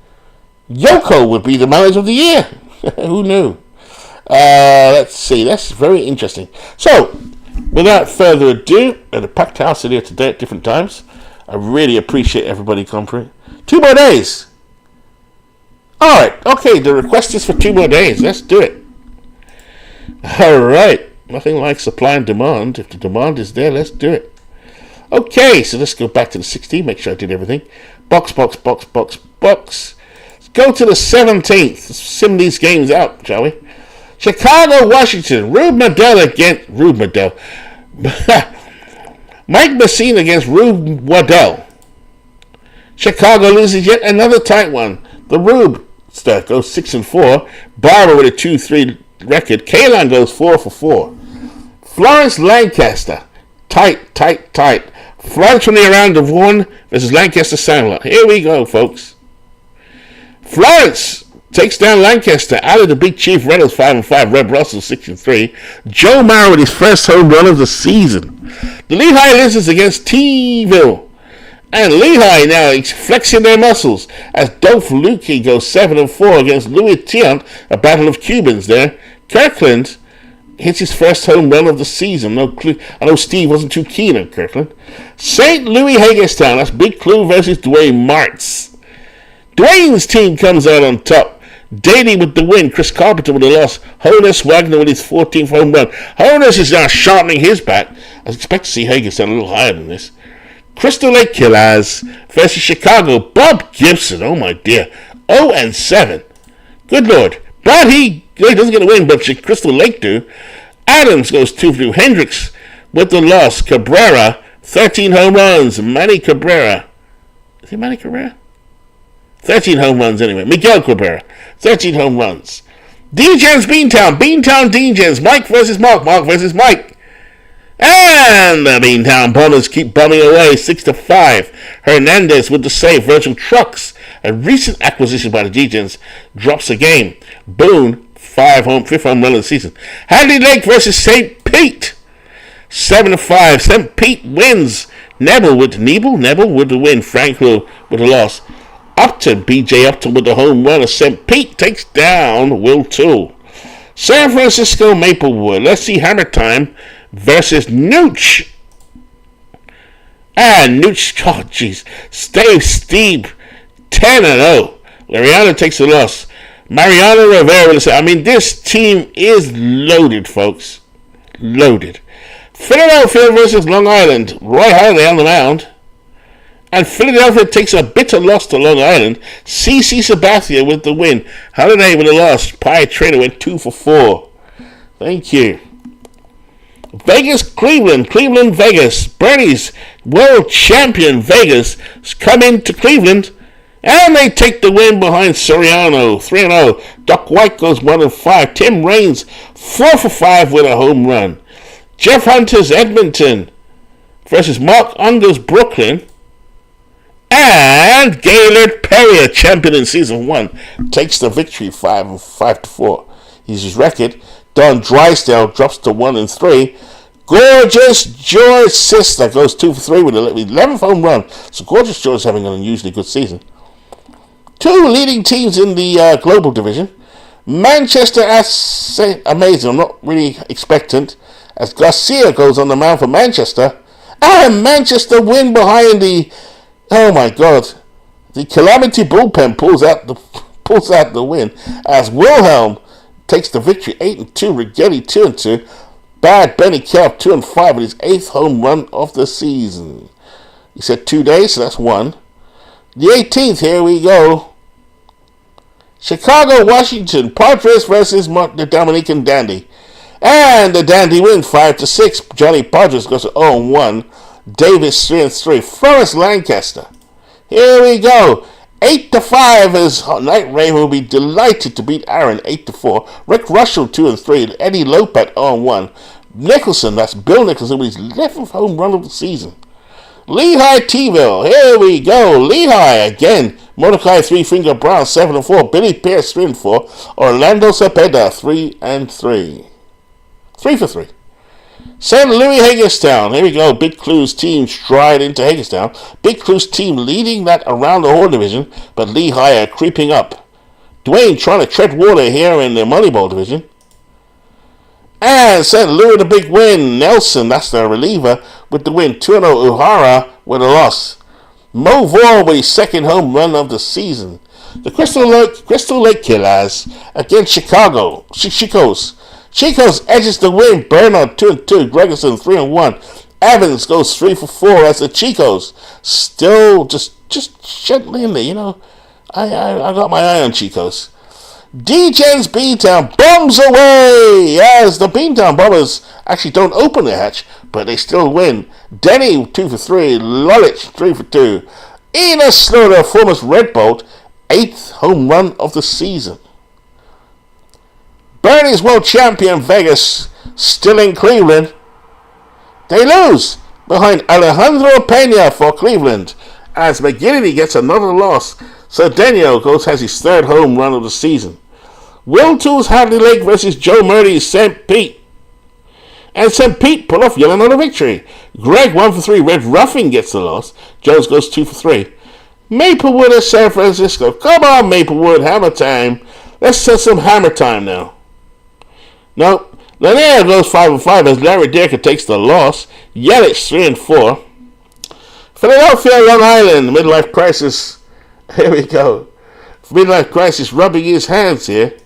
Speaker 1: Yoko would be the manager of the year. Who knew? Let's see. That's very interesting. So, without further ado, at a packed house in here today at different times. I really appreciate everybody coming. 2 more days. Alright, okay, the request is for 2 more days. Let's do it. Alright. Nothing like supply and demand. If the demand is there, let's do it. Okay, so let's go back to the 16. Make sure I did everything. Box. Let's go to the 17th. Let's sim these games out, shall we? Chicago, Washington. Rube Madell. Mike Messina against Rube Waddell. Chicago loses yet another tight one. The Rube star goes 6-4. Barber with a 2-3 record. Kalan goes 4-4. Florence Lancaster. Tight. Florence from the round of 1 versus Lancaster Sandler. Here we go, folks. Florence takes down Lancaster out of the Big Chief Reynolds 5-5, Reb Russell 6-3. Joe Mauer with his first home run of the season. The Lehigh Lizards against T-ville. And Lehigh now is flexing their muscles as Dolph Lukey goes 7-4 against Louis Tiant, a battle of Cubans there. Kirkland hits his first home run of the season. I know Steve wasn't too keen on Kirkland. St. Louis Hagerstown, that's Big Clue versus Dwayne Martz. Dwayne's team comes out on top. Daly with the win. Chris Carpenter with the loss. Honus Wagner with his 14th home run. Honus is now sharpening his bat. I expect to see Hagerstown a little higher than this. Crystal Lake Killers versus Chicago. Bob Gibson, oh my dear. 0-7. Good Lord. But he doesn't get a win, but Crystal Lake do. Adams goes 2-2. Hendricks with the loss. Cabrera, 13 home runs. Manny Cabrera. Is it Manny Cabrera? 13 home runs anyway. Miguel Cabrera, 13 home runs. D-Gens Beantown. Beantown D-Gens. Mike versus Mark. Mark versus Mike. And the Beantown Bombers keep bombing away 6-5. Hernandez with the save. Virgil Trucks, a recent acquisition by the D-Gens, drops a game. Boone, 5th home run of the season. Hadley Lake versus St. Pete. 7-5. St. Pete wins. Nebel with the win. Franco with the loss. BJ Upton with the home run. St. Pete takes down Will Toole. San Francisco Maplewood. Let's see Hammer Time versus Nooch. And Nooch, oh jeez. Steve, 10-0. Lariano takes the loss. Mariano Rivera. I mean, this team is loaded, folks. Loaded. Philadelphia versus Long Island. Roy Halladay on the mound. And Philadelphia takes a bitter loss to Long Island. C.C. Sabathia with the win. Halladay with a loss. Pie Trader went 2-4. Thank you. Vegas, Cleveland, Vegas. Bernie's world champion Vegas come into Cleveland. And they take the win behind Soriano, 3-0. Doc White goes 1-5. Tim Raines, 4-5 with a home run. Jeff Hunter's Edmonton versus Mark Unger's Brooklyn. And Gaylord Perry, a champion in season 1, takes the victory 5-4. He's his record. Don Drysdale drops to 1-3. Gorgeous George sister goes 2 for 3 with the 11th home run. So Gorgeous George is having an unusually good season. Two leading teams in the global division. Manchester, amazing. I'm not really expectant. As Garcia goes on the mound for Manchester. And Manchester win behind the... Oh my God. The Calamity bullpen pulls out the win. As Wilhelm takes the victory 8-2. Rigetti 2-2. Bad Benny Kelp 2-5 with his 8th home run of the season. He said 2 days, so that's 1. The 18th, here we go. Chicago, Washington, Padres versus the Dominican Dandy. And the Dandy win 5-6. Johnny Padres goes to 0-1. Davis 3-3. Forrest Lancaster. Here we go. 8-5 as Night Raven will be delighted to beat Aaron 8-4. Rick Russell 2-3. Eddie Lopat 0-1. Nicholson, that's Bill Nicholson with his 11th home run of the season. Lehigh T-ville, here we go. Lehigh again. Mordecai 3-Finger Brown 7-4. Billy Pierce 3-4. Orlando Cepeda 3-3. 3 for 3. St. Louis Hagerstown. Here we go. Big Clue's team stride into Hagerstown. Big Clue's team leading that around the Horn division, but Lehigh are creeping up. Dwayne trying to tread water here in the Moneyball division. And St. Louis the big win. Nelson, that's their reliever, with the win. 2-0. Uhara with a loss. Mo Vaughn with his 2nd home run of the season. The Crystal Lake Killers against Chicago. Chico's edges the win. Bernard 2-2. Gregerson 3-1. Evans goes 3 for 4 as the Chicos still just gently in there. You know, I got my eye on Chicos. D-Gen's Beantown bombs away as the Beantown Bombers actually don't open the hatch, but they still win. Denny 2 for 3. Lolich 3 for 2. Enos Slaughter, former Red Bolt, 8th home run of the season. Bernie's world champion Vegas still in Cleveland. They lose behind Alejandro Pena for Cleveland as McGinnity gets another loss. So Daniel has his 3rd home run of the season. Will Tools Hadley Lake versus Joe Murray's St. Pete. And St. Pete pull off yet another victory. Greg 1 for 3. Red Ruffin gets the loss. Jones goes 2 for 3. Maplewood at San Francisco. Come on, Maplewood, hammer time. Let's set some hammer time now. Nope. Lanier goes 5 for 5 as Larry Dirker takes the loss. Yelich 3 for 4. Philadelphia, Long Island, midlife crisis. Here we go. Midlife crisis rubbing his hands here.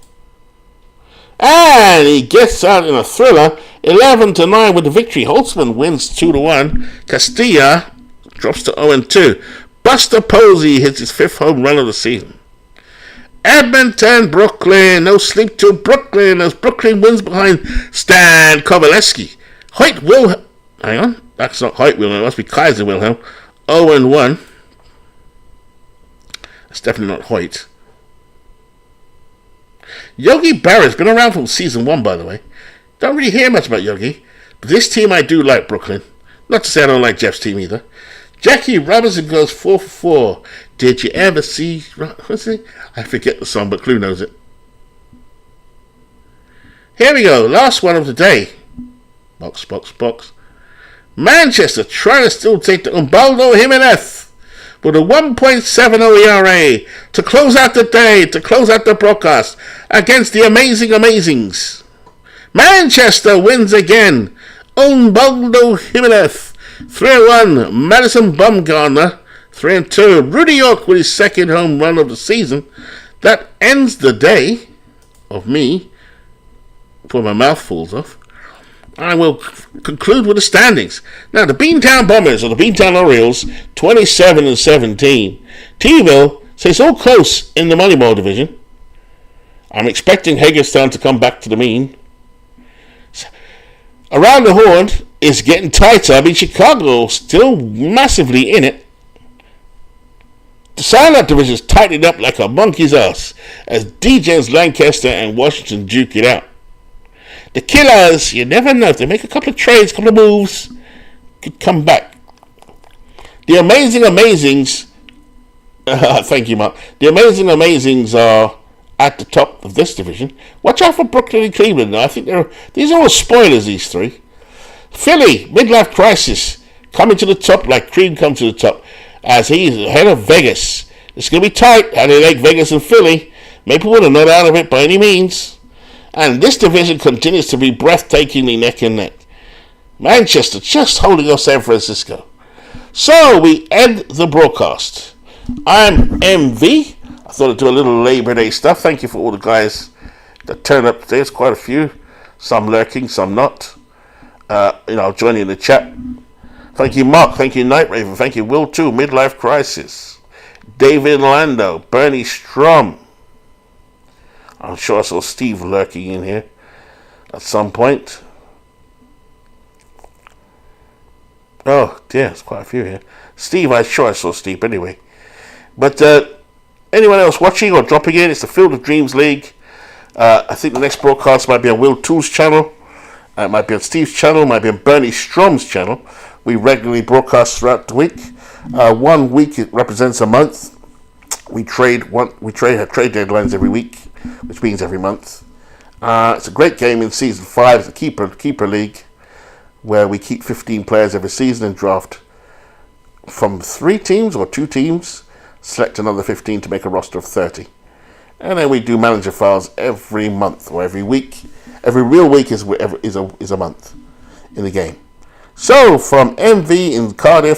Speaker 1: And he gets out in a thriller. 11-9 with the victory. Holtzman wins 2-1. Castilla drops to 0-2. Buster Posey hits his 5th home run of the season. Edmonton, Brooklyn. No sleep till Brooklyn as Brooklyn wins behind Stan Kovaleski. Hoyt Wilhelm. Hang on. That's not Hoyt Wilhelm. It must be Kaiser Wilhelm. 0-1. That's definitely not Hoyt. Yogi Berra's been around from season 1, by the way. Don't really hear much about Yogi. But this team I do like, Brooklyn. Not to say I don't like Jeff's team either. Jackie Robinson goes 4 for 4. Did you ever see... What's it? I forget the song, but Clue knows it. Here we go. Last one of the day. Box. Manchester trying to still take the Umbaldo Jimenez with a 1.70 ERA to close out the day, to close out the broadcast against the Amazing Amazings. Manchester wins again. Umbaldo Jimenez 3-1. Madison Bumgarner 3-2. Rudy York with his 2nd home run of the season. That ends the day of me before my mouth falls off. I will conclude with the standings. Now, the Beantown Bombers or the Beantown Orioles, 27-17. T-ville stays all close in the Moneyball division. I'm expecting Hagerstown to come back to the mean. Around the Horn is getting tighter. I mean, Chicago still massively in it. The Silent division is tightening up like a monkey's ass as DJs Lancaster and Washington duke it out. The Killers, you never know. If they make a couple of trades, a couple of moves, could come back. The Amazing Amazings, thank you, Mark. The Amazing Amazings are at the top of this division. Watch out for Brooklyn and Cleveland. I think these are all spoilers, these three. Philly, midlife crisis, coming to the top like cream comes to the top, as he's ahead of Vegas. It's going to be tight. How do you like Vegas and Philly? Maplewood are not out of it by any means. And this division continues to be breathtakingly neck and neck. Manchester just holding off San Francisco. So we end the broadcast. I'm MV. I thought I'd do a little Labor Day stuff. Thank you for all the guys that turned up today. There's quite a few. Some lurking, some not. Joining in the chat. Thank you, Mark. Thank you, Night Raven. Thank you, Will 2, Midlife Crisis. David Lando, Bernie Strom. I'm sure I saw Steve lurking in here at some point. Oh, dear, there's quite a few here. Steve, I'm sure I saw Steve anyway. But anyone else watching or dropping in, it's the Field of Dreams League. I think the next broadcast might be on Will 2's channel. It might be on Steve's channel. It might be on Bernie Strom's channel. We regularly broadcast throughout the week. 1 week it represents a month. We trade deadlines every week, which means every month. It's a great game in season 5. It's a keeper league where we keep 15 players every season and draft from 3 teams or 2 teams. Select another 15 to make a roster of 30, and then we do manager files every month or every week. Every real week is a month in the game. So from MV in Cardiff.